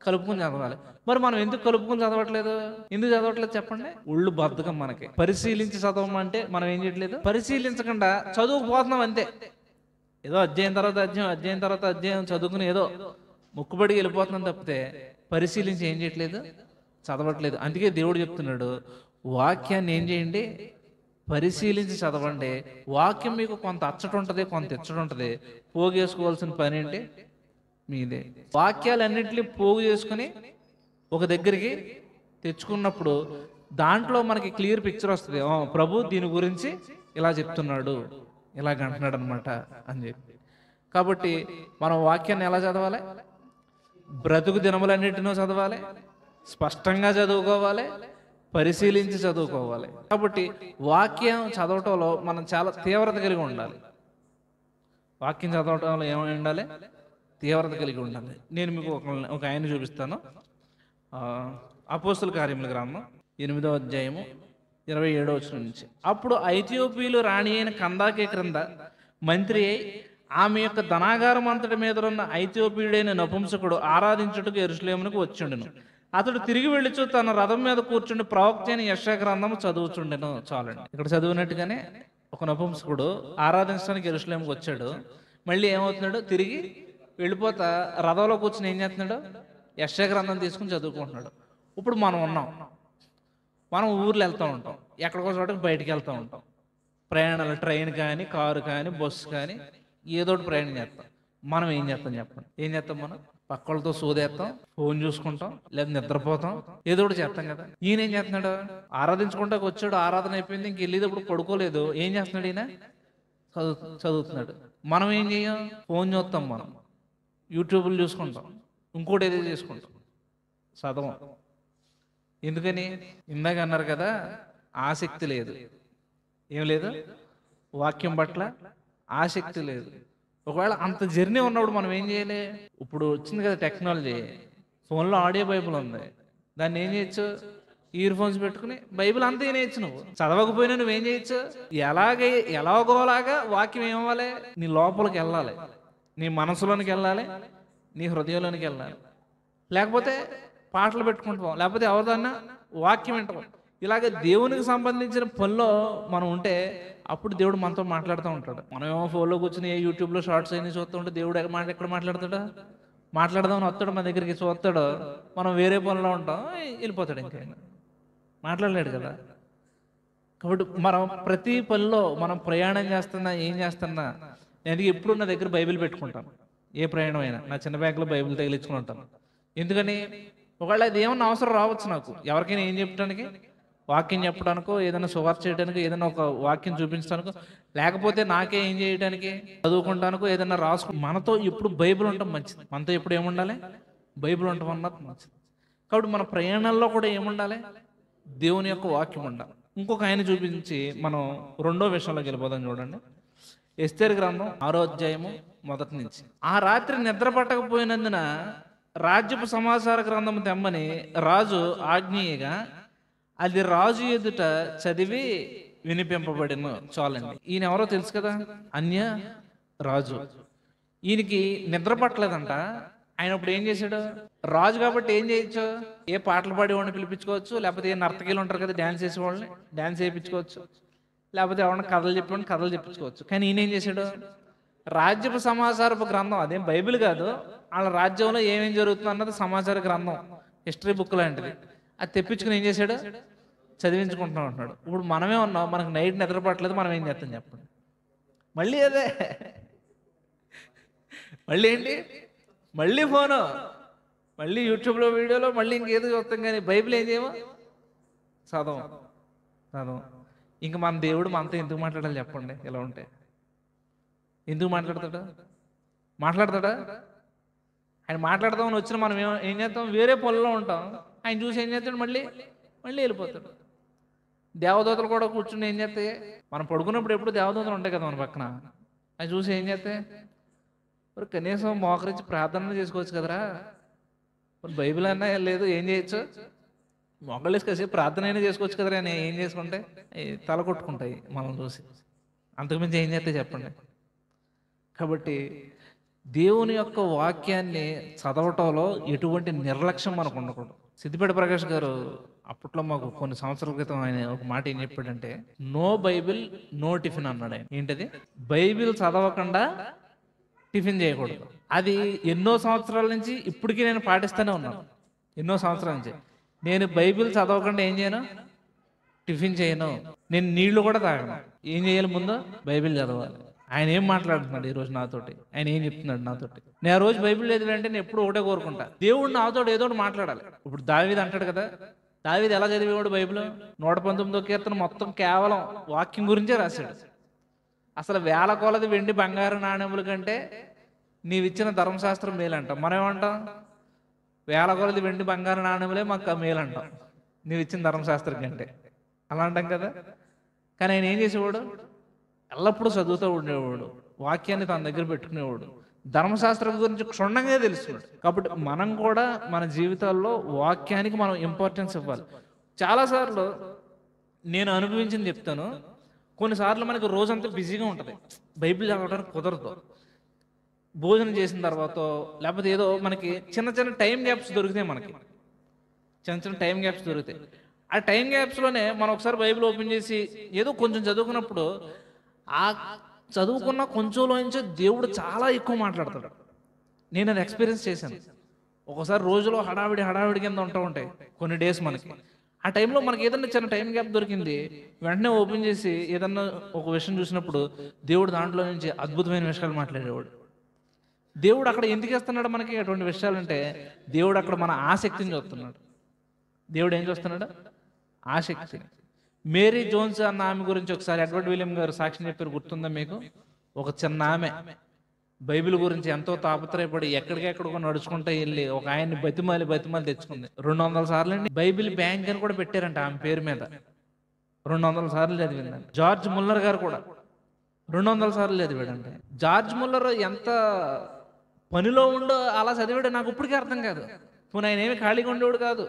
కలుపుకుని చదవాలి. మరి మనం ఎందుకు కలుపుకుని చదవట్లేదు? ఎందుకు చదవట్లేదు చెప్పండి? ఒళ్ళు బద్ధకం మనకి. పరిశీలించి చదవమంటే మనం ఏం చేయట్లేదు? పరిశీలించకుండా చదువుకుపోతున్నాం అంతే. ఏదో అధ్యాయం తర్వాత అధ్యాయం, అధ్యాయం తర్వాత అధ్యాయం చదువుకుని ఏదో ముక్కుబడి వెళ్ళిపోతున్నాం తప్పితే పరిశీలించి ఏం చేయట్లేదు? చదవట్లేదు. అందుకే దేవుడు చెప్తున్నాడు, వాక్యాన్ని ఏం చేయండి? పరిశీలించి చదవండి. వాక్యం మీకు కొంత అచ్చట ఉంటుంది, కొంత ఇచ్చట ఉంటుంది. పోగేసుకోవాల్సిన పని ఏంటి? మీదే. వాక్యాలన్నింటినీ పోగు చేసుకుని ఒక దగ్గరికి తెచ్చుకున్నప్పుడు దాంట్లో మనకి క్లియర్ పిక్చర్ వస్తుంది. ప్రభు దీని గురించి ఇలా చెప్తున్నాడు, ఇలాగ అంటున్నాడు అనమాట అని చెప్పి. కాబట్టి మనం వాక్యాన్ని ఎలా చదవాలి? బ్రతుకు దినములన్నిటినో చదవాలి, స్పష్టంగా చదువుకోవాలి, పరిశీలించి చదువుకోవాలి. కాబట్టి వాక్యం చదవటంలో మనం చాలా తీవ్రత కలిగి ఉండాలి. వాక్యం చదవటంలో ఏమై ఉండాలి? తీవ్రత కలిగి ఉండాలి. నేను మీకు ఒక ఆయన చూపిస్తాను. అపోస్తుల కార్యముల గ్రంథం 8వ అధ్యాయము 27వ వచనం నుంచి. అప్పుడు ఐథియోపియలు రాణి అయిన కందాకే క్రింద మంత్రి అయి ఆమె యొక్క ధనాగారం అంతటి మీద ఉన్న ఐథియోపియుడైన నపుంసకుడు ఆరాధించుటకు యెరూషలేమునకు వచ్చుండెను. అతడు తిరిగి వెళ్ళిచు తన రథం మీద కూర్చుండి ప్రవక్త అయిన యెషయా గ్రంథము చదువుచుండెను. చాలండి. ఇక్కడ చదివినట్టుగానే ఒక నపుంసకుడు ఆరాధించడానికి యెరూషలేముకు వచ్చాడు. మళ్ళీ ఏమవుతున్నాడు? తిరిగి వెళ్ళిపోతా రథంలో కూర్చుని ఏం చేస్తున్నాడు? యెషయా గ్రంథం తీసుకుని చదువుకుంటున్నాడు. ఇప్పుడు మనం ఉన్నాం, మనం ఊర్లో వెళ్తూ ఉంటాం, ఎక్కడికో చోటకి బయటికి వెళ్తూ ఉంటాం. ప్రయాణాలు ట్రైన్ కానీ, కారు కానీ, బస్సు కానీ ఏదో ఒకటి ప్రయాణం చేస్తాం. మనం ఏం చేస్తాం చెప్పండి? ఏం చేస్తాం? మనం పక్కలతో సోదేస్తాం, ఫోన్ చూసుకుంటాం, లేదా నిద్రపోతాం, ఏదో ఒకటి చేస్తాం కదా. ఈయన ఏం చేస్తున్నాడు? ఆరాధించుకుంటాకు వచ్చాడు, ఆరాధన అయిపోయింది, ఇంక వెళ్ళేటప్పుడు పడుకోలేదు. ఏం చేస్తున్నాడు ఈయన? చదువుతున్నాడు. మనం ఏం చేయం? ఫోన్ చూస్తాం, మనం యూట్యూబ్లు చూసుకుంటాం, ఇంకోటి ఏదో చేసుకుంటాం, చదవం. ఎందుకని? ఇందాక అన్నారు కదా, ఆసక్తి లేదు. ఏం లేదు? వాక్యం పట్ల ఆసక్తి లేదు. ఒకవేళ అంత జర్నీ ఉన్నప్పుడు మనం ఏం చేయాలి? ఇప్పుడు వచ్చింది కదా టెక్నాలజీ, ఫోన్లో ఆడియో బైబిల్ ఉంది, దాన్ని ఏం చేయొచ్చు? ఇయర్ ఫోన్స్ పెట్టుకుని బైబిల్ అంతా వినేయచ్చు. నువ్వు చదవకపోయినా నువ్వేం చేయొచ్చు? ఎలాగోలాగా వాక్యం ఏమవ్వాలి? నీ లోపలికి వెళ్ళాలి, నీ మనసులోనికి వెళ్ళాలి, నీ హృదయంలోనికి వెళ్ళాలి. లేకపోతే పాటలు పెట్టుకుంటాం, లేకపోతే ఎవరిదన్నా వాక్యం వింటాం. ఇలాగ దేవునికి సంబంధించిన పనిలో మనం ఉంటే అప్పుడు దేవుడు మనతో మాట్లాడుతూ ఉంటాడు. మనం ఏమో ఫోన్లో కూర్చొని యూట్యూబ్లో షార్ట్స్ అన్ని చూస్తూ ఉంటే దేవుడు ఎక్కడ మాట్లాడతాడా? మాట్లాడదామని వస్తాడు మన దగ్గరికి, చూస్తాడు, మనం వేరే పనిలో ఉంటాం, వెళ్ళిపోతాడు. ఇంకా మాట్లాడలేడు కదా. కాబట్టి మనం ప్రతి పనిలో మనం ప్రయాణం చేస్తున్నా, ఏం చేస్తున్నా, నేను ఎప్పుడు నా దగ్గర బైబిల్ పెట్టుకుంటాను. ఏ ప్రయాణం అయినా నా చిన్న బ్యాగ్లో బైబిల్ తగిలించుకుని ఉంటాను. ఎందుకని? ఒకవేళ అది ఏమన్నా అవసరం రావచ్చు నాకు, ఎవరికైనా ఏం చెప్పడానికి, వాక్యం చెప్పడానికో, ఏదైనా సువార్త చేయడానికి, ఏదైనా ఒక వాక్యం చూపించడానికో, లేకపోతే నాకే ఏం చేయడానికి, చదువుకుంటానికో, ఏదైనా రాసుకు. మనతో ఇప్పుడు బైబిల్ ఉండటం మంచిది. మనతో ఎప్పుడు ఏముండాలి? బైబిల్ ఉండటం అన్నది మంచిది. కాబట్టి మన ప్రయాణాల్లో కూడా ఏముండాలి? దేవుని యొక్క వాక్యం ఉండాలి. ఇంకొక ఆయన చూపించి మనం రెండో విషయంలోకి వెళ్ళిపోదాం. చూడండి, ఎస్తేరు గ్రంథం 6వ అధ్యాయము 1 నుంచి. ఆ రాత్రి నిద్ర పట్టకపోయినందున రాజ్యపు సమాచార గ్రంథం తెమ్మని రాజు ఆజ్ఞేయగా అది రాజు ఎదుట చదివి వినిపింపబడిన. చాలండి. ఈయన ఎవరో తెలుసు కదా, అన్య రాజు. ఈయనకి నిద్ర పట్టలేదంట. ఆయన ఇప్పుడు ఏం చేశాడు? రాజు కాబట్టి ఏం చేయొచ్చు? ఏ పాటలు పాడేవాడిని పిలిపించుకోవచ్చు, లేకపోతే ఏ నర్తకీలు ఉంటారు కదా డ్యాన్స్ చేసేవాళ్ళని డ్యాన్స్ చేయించుకోవచ్చు, లేకపోతే ఎవరైనా కథలు చెప్పేవాడిని కథలు చెప్పించుకోవచ్చు. కానీ ఈయన ఏం చేశాడు? రాజ్యపు సమాచారపు గ్రంథం, అదేం బైబిల్ కాదు, వాళ్ళ రాజ్యంలో ఏమేం జరుగుతుంది అన్నది సమాచార గ్రంథం, హిస్టరీ బుక్ లాంటిది. అది తెప్పించుకుని ఏం చేశాడు? చదివించుకుంటున్నాం అంటున్నాడు. ఇప్పుడు మనమే ఉన్నాం, మనకు నైట్ నిద్ర పట్టలేదు, మనం ఏం చేస్తాం చెప్పండి? మళ్ళీ అదే, మళ్ళీ ఏంటి? మళ్ళీ ఫోను, మళ్ళీ యూట్యూబ్లో వీడియోలో, మళ్ళీ ఇంకేదో చూస్తాం. కానీ బైబిల్ ఏం చేయమో చదవం. ఇంక మన దేవుడు మనతో ఎందుకు మాట్లాడాలి చెప్పండి? ఇలా ఉంటే ఎందుకు మాట్లాడతాడా? ఆయన మాట్లాడదామని వచ్చిన మనం ఏం చేస్తాం? వేరే పొలంలో ఉంటాం. ఆయన చూసి ఏం చేస్తాడు? మళ్ళీ వెళ్ళిపోతాడు. దేవదూతలు కూడా కూర్చుని ఏం చేస్తాయి? మనం పడుకున్నప్పుడు ఎప్పుడు దేవదూతలు ఉంటాయి కదా మన పక్కన. ఆయన చూసి ఏం చేస్తాయి? మరి కనీసం మోకరించి ప్రార్థన చేసుకోవచ్చు కదరా, మరి బైబిల్ అన్నా లేదు, ఏం చేయొచ్చు? మొక్కలేసి కాసేపు ప్రార్థన అయినా చేసుకోవచ్చు కదరా అని ఏం చేసుకుంటే తల కొట్టుకుంటాయి మనం చూసి. అంతకుమించి ఏం చేస్తే చెప్పండి? కాబట్టి దేవుని యొక్క వాక్యాన్ని చదవటంలో ఎటువంటి నిర్లక్ష్యం మనకు ఉండకూడదు. సిద్దిపేట ప్రకాష్ గారు అప్పట్లో మాకు కొన్ని సంవత్సరాల క్రితం ఆయన ఒక మాట ఏం చెప్పాడంటే, నో బైబిల్ నో టిఫిన్ అన్నాడు ఆయన. ఏంటది? బైబిల్ చదవకుండా టిఫిన్ చేయకూడదు. అది ఎన్నో సంవత్సరాల నుంచి ఇప్పటికీ నేను పాటిస్తూనే ఉన్నాను. ఎన్నో సంవత్సరాల నుంచి నేను బైబిల్ చదవకుండా ఏం చేయను? టిఫిన్ చేయను. నేను నీళ్లు కూడా తాగను. ఏం చేయాలి? ముందు బైబిల్ చదవాలి. ఆయన ఏం మాట్లాడుతున్నాడు ఈరోజు నాతోటి, ఆయన ఏం చెప్తున్నాడు నాతోటి? నేను ఆ రోజు బైబిల్ చదివానంటే నేను ఎప్పుడు ఒకటే కోరుకుంటా, దేవుడు నాతో ఏదో ఒకటి మాట్లాడాలి. ఇప్పుడు దావీదు అంటాడు కదా, దావీదు ఎలా చదివేవాడు బైబిల్? 119వ కీర్తన మొత్తం కేవలం వాక్యం గురించే రాశాడు. అసలు వేల కొలది వెండి బంగారు నాణ్యముల కంటే నీవిచ్చిన ధర్మశాస్త్రం మేలంటాం. మనం ఏమంటాం? వేల కొలది వెండి బంగారు నాణ్యములే మాకు మేలంటాం నీవిచ్చిన ధర్మశాస్త్రం కంటే, అలా అంటాం కదా. కానీ ఆయన ఏం చేసేవాడు? ఎల్లప్పుడూ చదువుతూ ఉండేవాడు, వాక్యాన్ని తన దగ్గర పెట్టుకునేవాడు, ధర్మశాస్త్రం గురించి క్షుణ్ణంగా తెలుసుకున్నాడు. కాబట్టి మనం కూడా మన జీవితాల్లో వాక్యానికి మనం ఇంపార్టెన్స్ ఇవ్వాలి. చాలాసార్లు నేను అనుభవించింది చెప్తాను. కొన్నిసార్లు మనకి రోజంతా బిజీగా ఉంటుంది, బైబిల్ చదవడానికి కుదరదు. భోజనం చేసిన తర్వాత లేకపోతే ఏదో మనకి చిన్న చిన్న టైం గ్యాప్స్ దొరుకుతాయి. మనకి చిన్న టైం గ్యాప్స్ దొరుకుతాయి. ఆ టైం గ్యాప్స్లోనే మనం ఒకసారి బైబిల్ ఓపెన్ చేసి ఏదో కొంచెం చదువుకున్నప్పుడు ఆ చదువుకున్న కొంచెంలో నుంచి దేవుడు చాలా ఎక్కువ మాట్లాడతాడు. నేను అది ఎక్స్పీరియన్స్ చేశాను. ఒకసారి రోజులో హడావిడి కింద ఉంటాయి కొన్ని డేస్ మనకి. ఆ టైంలో మనకి ఏదన్నా చిన్న టైం గ్యాప్ దొరికింది, వెంటనే ఓపెన్ చేసి ఏదన్నా ఒక విషయం చూసినప్పుడు దేవుడు దాంట్లో నుంచి అద్భుతమైన విషయాలు మాట్లాడేవాడు. దేవుడు అక్కడ ఎందుకు వేస్తున్నాడు మనకి అటువంటి విషయాలంటే, దేవుడు అక్కడ మన ఆసక్తిని చూస్తున్నాడు. దేవుడు ఏం చూస్తున్నాడు? ఆసక్తి. మేరీ జోన్స్ అన్న ఆమె గురించి ఒకసారి ఎడ్వర్డ్ విలియం గారు సాక్ష్యం చెప్పారు, గుర్తుందా మీకు? ఒక చిన్న ఆమె బైబిల్ గురించి ఎంతో తాపత్రయపడి ఎక్కడికెక్కడికో నడుచుకుంటూ వెళ్ళి ఒక ఆయన్ని బతిమాలి తెచ్చుకుంది. 200 సార్లు అండి బైబిల్ బ్యాంక్ అని కూడా పెట్టారంట ఆమె పేరు మీద. 200 సార్లు చదివిందండి. జార్జ్ ముల్లర్ గారు కూడా 200 సార్లు చదివాడంటే. జార్జ్ ముల్లర్ ఎంత పనిలో ఉండో అలా చదివాడు నాకు ఇప్పటికీ అర్థం కాదు. పోనీ ఆయన ఏమి ఖాళీగా ఉండేవాడు కాదు.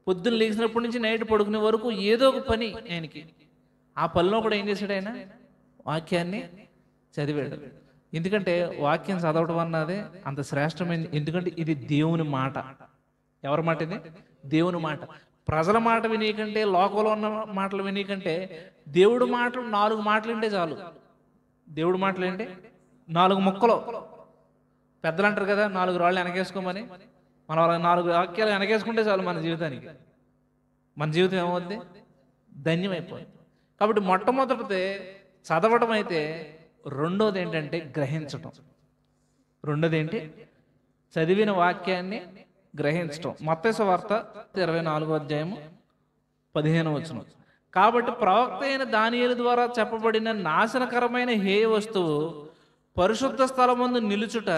పొద్దున్న లేచినప్పటి నుంచి నైట్ పడుకునే వరకు ఏదో ఒక పని ఆయనకి. ఆ పనిలో కూడా ఏం చేశాడు? ఆయన వాక్యాన్ని చదివాడు. ఎందుకంటే వాక్యం చదవడం అన్నదే అంత శ్రేష్టమైంది. ఎందుకంటే ఇది దేవుని మాట. ఎవరి మాట ఇది? దేవుని మాట. ప్రజల మాట వినీకంటే, లోకంలో ఉన్న మాటలు వినీకంటే దేవుడి మాటలు 4 మాటలు వింటే చాలు. దేవుడి మాటలు ఏంటి? 4 ముక్కలు. పెద్దలు అంటారు కదా, 4 రాళ్ళు వెనకేసుకోమని. మనం 4 వాక్యాలు వెనకేసుకుంటే చాలు మన జీవితానికి. మన జీవితం ఏమవుద్ది? ధన్యమైపోయింది. కాబట్టి మొట్టమొదటిదే చదవటం అయితే, రెండోది ఏంటంటే గ్రహించటం. రెండోది ఏంటి? చదివిన వాక్యాన్ని గ్రహించటం. మత్తయి సువార్త 24వ అధ్యాయము 15వ వచనం. కాబట్టి ప్రవక్త అయిన దానియేలు ద్వారా చెప్పబడిన నాశనకరమైన హేయ వస్తువు పరిశుద్ధ స్థలమందు నిలుచుట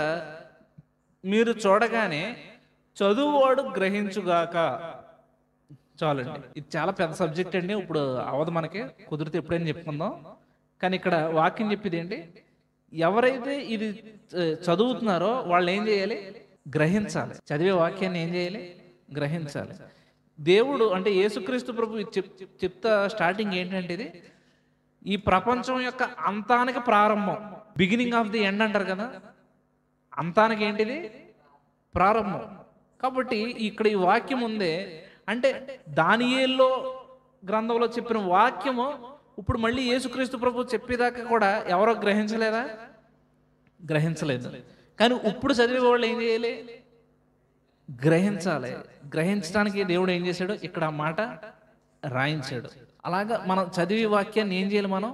మీరు చూడగానే చదువువాడు గ్రహించుగాక. చాలండి. ఇది చాలా పెద్ద సబ్జెక్ట్ అండి. ఇప్పుడు అవదు, మనకి కుదిరితే ఎప్పుడైనా చెప్పుకుందాం. కానీ ఇక్కడ వాక్యం చెప్పేది ఏంటి? ఎవరైతే ఇది చదువుతున్నారో వాళ్ళు ఏం చేయాలి? గ్రహించాలి. చదివే వాక్యాన్ని ఏం చేయాలి? గ్రహించాలి. దేవుడు అంటే యేసుక్రీస్తు ప్రభు చెప్తా స్టార్టింగ్ ఏంటంటే, ఇది ఈ ప్రపంచం యొక్క అంతానికి ప్రారంభం, బిగినింగ్ ఆఫ్ ది ఎండ్ అంటారు కదా. అంతానికి ఏంటిది? ప్రారంభం. కాబట్టి ఇక్కడ ఈ వాక్యం ఉందే అంటే దానియేలు గ్రంథంలో చెప్పిన వాక్యము ఇప్పుడు మళ్ళీ యేసుక్రీస్తు ప్రభు చెప్పేదాకా కూడా ఎవరో గ్రహించలేదా? గ్రహించలేదు. కానీ ఇప్పుడు చదివే వాళ్ళు ఏం చేయాలి? గ్రహించాలి. గ్రహించడానికి దేవుడు ఏం చేశాడు? ఇక్కడ ఆ మాట రాయించాడు. అలాగా మనం చదివే వాక్యాన్ని ఏం చేయాలి? మనం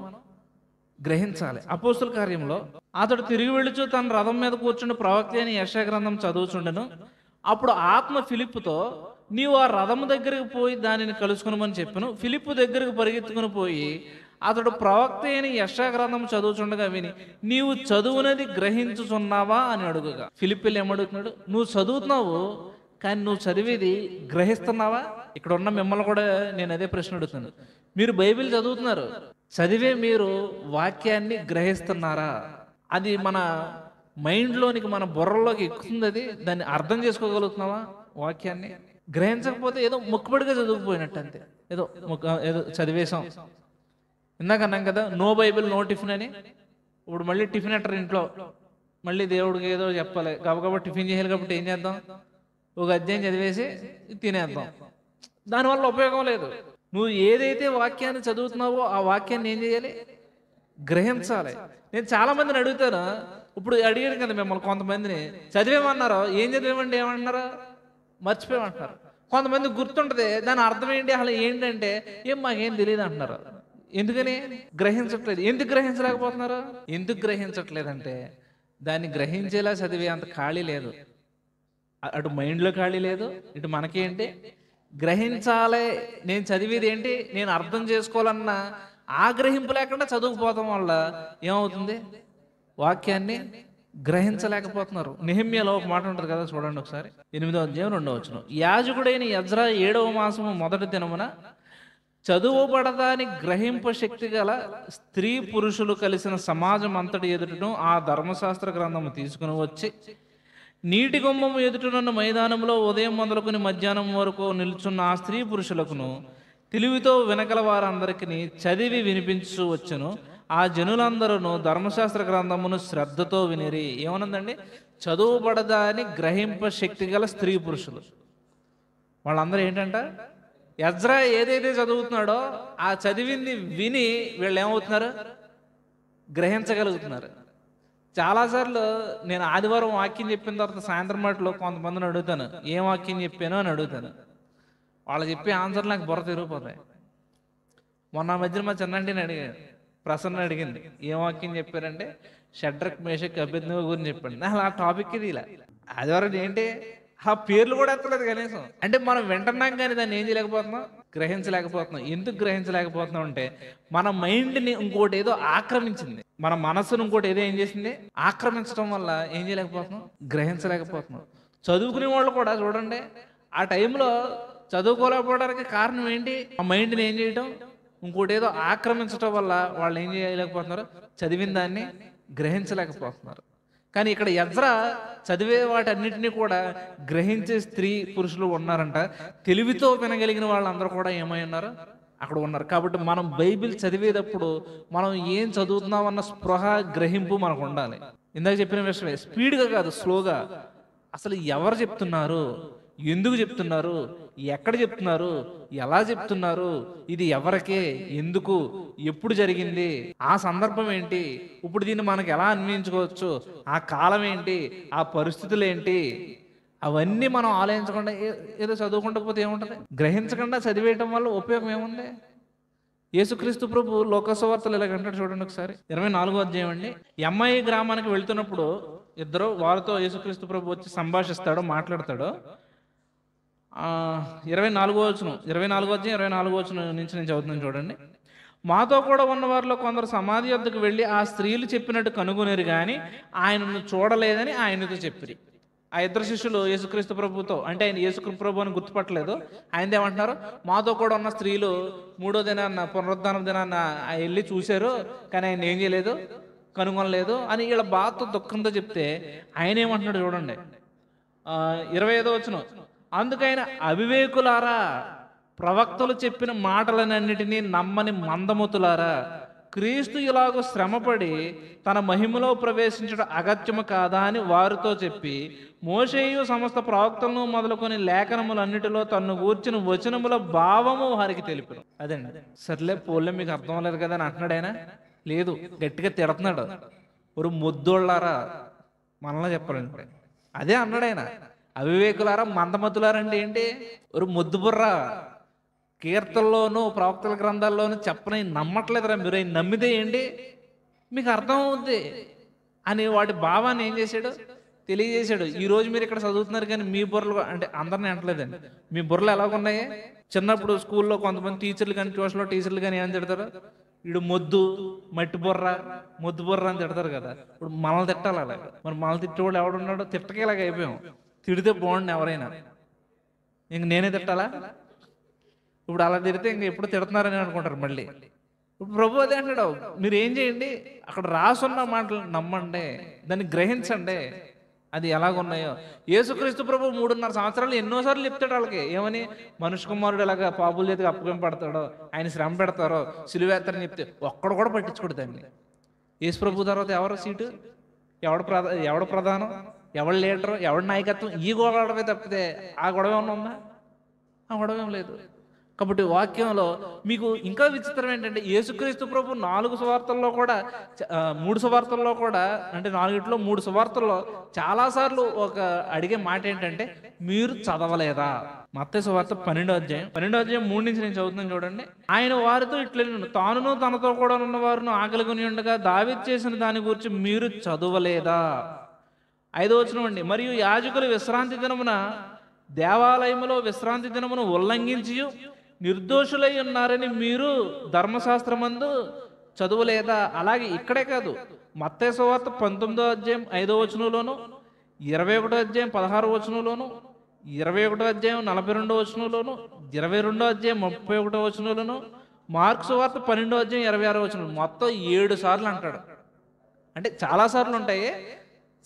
గ్రహించాలి. అపోస్తుల కార్యంలో అతడు తిరిగి వెళ్ళుచు తన రథం మీద కూర్చుని ప్రవక్త అని యెషయా గ్రంథం చదువుచుండెను. అప్పుడు ఆత్మ ఫిలిప్పుతో, నీవు ఆ రథము దగ్గరికి పోయి దానిని కలుసుకునమని చెప్పాను. ఫిలిప్పు దగ్గరకు పరిగెత్తుకుని పోయి అతడు ప్రవక్త అయిన యెషయా గ్రంథం చదువుచుండగా విని, నీవు చదువునది గ్రహించుచున్నావా అని అడుగుగా, ఫిలిప్పు ఏమడుగుతున్నాడు? నువ్వు చదువుతున్నావు, కానీ నువ్వు చదివేది గ్రహిస్తున్నావా? ఇక్కడ ఉన్న మిమ్మల్ని కూడా నేను అదే ప్రశ్న అడుగుతున్నాను. మీరు బైబిల్ చదువుతున్నారు, చదివే మీరు వాక్యాన్ని గ్రహిస్తున్నారా? అది మన మైండ్లోనికి, మన బుర్రలోకి ఎక్కుతుంది. అది దాన్ని అర్థం చేసుకోగలుగుతున్నావా? వాక్యాన్ని గ్రహించకపోతే ఏదో మొక్కుబడిగా చదువుకుపోయినట్టు అంతే. ఏదో చదివేశాం. ఇందాక అన్నాం కదా, నో బైబిల్ నో టిఫిన్ అని. ఇప్పుడు మళ్ళీ టిఫిన్ అంటారు ఇంట్లో. మళ్ళీ దేవుడికి ఏదో చెప్పాలి, గబగబా టిఫిన్ చేయాలి. కాబట్టి ఏం చేద్దాం? ఒక అధ్యాయం చదివేసి తినేద్దాం. దానివల్ల ఉపయోగం లేదు. నువ్వు ఏదైతే వాక్యాన్ని చదువుతున్నావో ఆ వాక్యాన్ని ఏం చేయాలి? గ్రహించాలి. నేను చాలా మందిని అడుగుతాను. ఇప్పుడు అడిగాను కదా మిమ్మల్ని, కొంతమందిని చదివేమన్నారో, ఏం చదివేమండి ఏమన్నారో మర్చిపోయామంటున్నారు. కొంతమంది గుర్తుంటుంది, దాని అర్థం ఏంటి అసలు ఏంటంటే, ఏం మాకేం తెలియదు అంటున్నారు. ఎందుకని? గ్రహించట్లేదు. ఎందుకు గ్రహించలేకపోతున్నారు? ఎందుకు గ్రహించట్లేదంటే, దాన్ని గ్రహించేలా చదివే అంత ఖాళీ లేదు. అటు మైండ్లో ఖాళీ లేదు, ఇటు మనకేంటి గ్రహించాలి. నేను చదివేది ఏంటి, నేను అర్థం చేసుకోవాలన్న ఆ గ్రహింపు లేకుండా చదువుకుపోవడం వల్ల ఏమవుతుంది? వాక్యాన్ని గ్రహించలేకపోతున్నారు. నెహెమ్యాలో ఒక మాట ఉంటుంది కదా, చూడండి ఒకసారి. 8వ అధ్యాయం 2వ వచనం. యాజకుడైన ఎజ్రా 7వ మాసము మొదటి దినమున చదువుబడదాని గ్రహింప శక్తి గల స్త్రీ పురుషులు కలిసిన సమాజం అంతటి ఎదుటను ఆ ధర్మశాస్త్ర గ్రంథము తీసుకుని వచ్చి నీటి గుమ్మము ఎదుటనున్న మైదానంలో ఉదయం మొదలుకొని మధ్యాహ్నం వరకు నిల్చున్న ఆ స్త్రీ పురుషులకును తెలివితో వెనకల వారందరికీ చదివి వినిపించు వచ్చును. ఆ జనులందరూ ధర్మశాస్త్ర గ్రంథమును శ్రద్ధతో వినిరి. ఏమనుందండి? చదువుబడదాని గ్రహింప శక్తి గల స్త్రీ పురుషులు. వాళ్ళందరూ ఏంటంట? ఎజ్రా ఏదైతే చదువుతున్నాడో ఆ చదివింది విని వీళ్ళు ఏమవుతున్నారు? గ్రహించగలుగుతున్నారు. చాలాసార్లు నేను ఆదివారం వాక్యం చెప్పిన తర్వాత సాయంత్రం మాటలో కొంతమందిని అడుగుతాను, ఏం వాక్యం చెప్పానో అని అడుగుతాను. వాళ్ళు చెప్పే ఆన్సర్లు నాకు బుర్ర తిరిగిపోతాయి. మొన్న మధ్యన మా చిన్నంటిని అడిగాను, ప్రసన్న అడిగింది, ఏం వాక్యం చెప్పారంటే షడ్రక్ మేషక్ అబేద్నెగో గురించి చెప్పండి. అసలు ఆ టాపిక్ ఇది ఇలా ఆదివారం ఏంటి, ఆ పేర్లు కూడా ఎత్తలేదు కనీసం. అంటే మనం వింటున్నాం కానీ దాన్ని ఏం చేయలేకపోతున్నాం? గ్రహించలేకపోతున్నాం. ఎందుకు గ్రహించలేకపోతున్నాం అంటే మన మైండ్ని ఇంకోటి ఏదో ఆక్రమించింది, మన మనసును ఇంకోటి ఏదో ఏం చేసింది, ఆక్రమించడం వల్ల ఏం చేయలేకపోతున్నాం? గ్రహించలేకపోతున్నాం. చదువుకునే వాళ్ళు కూడా చూడండి, ఆ టైంలో చదువుకోలేకపోవడానికి కారణం ఏంటి? ఆ మైండ్ని ఏం చేయటం, ఇంకోటి ఏదో ఆక్రమించడం వల్ల వాళ్ళు ఏం చేయలేకపోతున్నారు? చదివిన దాన్ని గ్రహించలేకపోతున్నారు. కానీ ఇక్కడ ఎజ్రా చదివే వాటన్నిటినీ కూడా గ్రహించే స్త్రీ పురుషులు ఉన్నారంట. తెలివితో వినగలిగిన వాళ్ళందరూ కూడా ఏమై ఉన్నారు? అక్కడ ఉన్నారు. కాబట్టి మనం బైబిల్ చదివేటప్పుడు మనం ఏం చదువుతున్నామన్న స్పృహ, గ్రహింపు మనకు ఉండాలి. ఇందాక చెప్పిన విషయమే, స్పీడ్గా కాదు, స్లోగా. అసలు ఎవరు చెప్తున్నారు, ఎందుకు చెప్తున్నారు, ఎక్కడ చెప్తున్నారు, ఎలా చెప్తున్నారు, ఇది ఎవరికే, ఎందుకు, ఎప్పుడు జరిగింది, ఆ సందర్భం ఏంటి, ఇప్పుడు దీన్ని మనకు ఎలా అన్వయించుకోవచ్చు, ఆ కాలం ఏంటి, ఆ పరిస్థితులు ఏంటి, అవన్నీ మనం ఆలోచించకుండా ఏదో చదువుకుంటూ పోతే ఏముంటుంది? గ్రహించకుండా చదివేయటం వల్ల ఉపయోగం ఏముంది? యేసుక్రీస్తు ప్రభు లోకసువార్తలు ఇలాగంటాడు చూడండి ఒకసారి. 24వ అధ్యాయం అండి. ఎంఐ గ్రామానికి వెళ్తున్నప్పుడు ఇద్దరు వారితో యేసుక్రీస్తు ప్రభు వచ్చి సంభాషిస్తాడు, మాట్లాడతాడు. 24వ వచనం, 24వ అధ్యాయం 24వ వచనం నుంచి నేను చదువుతున్నాను చూడండి. మాతో కూడా ఉన్న వారిలో కొందరు సమాధి వద్దకు వెళ్ళి ఆ స్త్రీలు చెప్పినట్టు కనుగొనేరు కానీ ఆయనను చూడలేదని ఆయనతో చెప్పిరి. ఆ ఇద్దరు శిష్యులు యేసుక్రీస్తు ప్రభుతో, అంటే ఆయన యేసుక్రీస్తు ప్రభు అని గుర్తుపట్టలేదు. ఆయన ఏమంటున్నారు, మాతో కూడా ఉన్న స్త్రీలు 3వ దినాన్న పునరుద్ధానం దినాన్న వెళ్ళి చూశారు కానీ ఆయన ఏం చేయలేదు, కనుగొనలేదు అని వీళ్ళ బాధతో దుఃఖంతో చెప్తే ఆయన ఏమంటున్నాడు చూడండి. 25వ వచనం, అందుకైన అవివేకులారా, ప్రవక్తలు చెప్పిన మాటలనన్నిటినీ నమ్మని మందమతులారా, క్రీస్తు ఇలాగూ శ్రమపడి తన మహిమలో ప్రవేశించడం అగత్యము కాదా అని వారితో చెప్పి, మోషేయు సమస్త ప్రవక్తలను మొదలుకొని లేఖనములన్నిటిలో తన్ను గూర్చిన వచనముల భావము వారికి తెలిపారు. అదండి. సర్లే పోలే, మీకు అర్థం లేదు కదా అని అంటున్నాడు ఆయన. లేదు, గట్టిగా తిడుతున్నాడు. ఒక ముద్దోళ్ళారా, మనలా చెప్పాలంటే అదే అన్నాడు ఆయన. అవివేకులారా, మందమతులారా అంటే ఏంటి? ఒక ముద్దు బుర్రా, కీర్తనలోను ప్రవక్తల గ్రంథాల్లోనూ చెప్పని నమ్మట్లేదురా మీరు, ఆయన నమ్మితే ఏంటి మీకు అర్థం అవుద్ది అని వాటి భావాన్ని ఏం చేశాడు, తెలియజేశాడు. ఈ రోజు మీరు ఇక్కడ చదువుతున్నారు కానీ మీ బుర్రలు, అంటే అందరినీ అంటలేదండి, మీ బుర్రలు ఎలాగున్నాయి? చిన్నప్పుడు స్కూల్లో కొంతమంది టీచర్లు కానీ ట్యూషన్లో టీచర్లు కానీ ఏం తిడతారు, వీడు మొద్దు, మట్టి బుర్ర, మొద్దు బుర్ర అని తిడతారు కదా. ఇప్పుడు మనల్ని తిట్టాలి అలాగా. మరి మనల్ని తిట్టేవాడు ఎవడున్నాడో, తిట్టకే ఇలాగ అయిపోయాం. తిడితే బాగుండి ఎవరైనా, ఇంక నేనే తిట్టాలా? ఇప్పుడు అలా తిడితే ఇంక ఎప్పుడు తిడుతున్నారని అనుకుంటారు మళ్ళీ. ఇప్పుడు ప్రభు అదే అంటాడు, మీరు ఏం చేయండి, అక్కడ రాసున్న మాటలు నమ్మండి, దాన్ని గ్రహించండి అది ఎలాగున్నాయో. యేసుక్రీస్తు ప్రభు 3.5 సంవత్సరాలు ఎన్నోసార్లు చెప్తాడు వాళ్ళకి, ఏమని, మనుష్య కుమారుడు ఎలాగా పాపుల చేతికి అప్పగింపబడతాడో, ఆయన శ్రమ పెడతారో, సిలువేస్తారని చెప్తే ఒక్కడు కూడా పట్టించుకోడు దాన్ని. యేసు ప్రభు తర్వాత ఎవరు సీటు, ఎవడు ప్రధానం, ఎవడు లీడరు, ఎవడు నాయకత్వం, ఈ గొడవే తప్పితే ఆ గొడవ ఏమన్నా ఉందా? ఆ గొడవ ఏం లేదు. కాబట్టి వాక్యంలో మీకు ఇంకా విచిత్రం ఏంటంటే, యేసుక్రీస్తు ప్రభు 4 సువార్తల్లో కూడా 3 సువార్తల్లో కూడా, అంటే 4 3 సువార్తల్లో చాలాసార్లు ఒక అడిగే మాట ఏంటంటే, మీరు చదవలేదా? మత్తయి సువార్త 12వ అధ్యాయం 3 నుంచి నేను చదువుతున్నాను చూడండి. ఆయన వారితో ఇట్లా, తానును తనతో కూడా ఉన్న వారును ఆకలిగొని ఉండగా దావీదు చేసిన దాని గురించి మీరు చదవలేదా? 5వ వచనం అండి, మరియు యాజకులు విశ్రాంతి దినమున దేవాలయములో విశ్రాంతి దినమును ఉల్లంఘించి నిర్దోషులై ఉన్నారని మీరు ధర్మశాస్త్రమందు చదువులేదా? అలాగే ఇక్కడే కాదు, మత్తయి సువార్త 19వ అధ్యాయం 5వ వచనంలోను, 21వ అధ్యాయం 16వ వచనంలోను, 21వ అధ్యాయం 42వ వచనంలోను, 22వ అధ్యాయం 31వ వచనంలోను, మార్కు సువార్త 12వ అధ్యాయం 26వ వచనం, మొత్తం 7 సార్లు అంటాడు. అంటే చాలా సార్లు ఉంటాయి,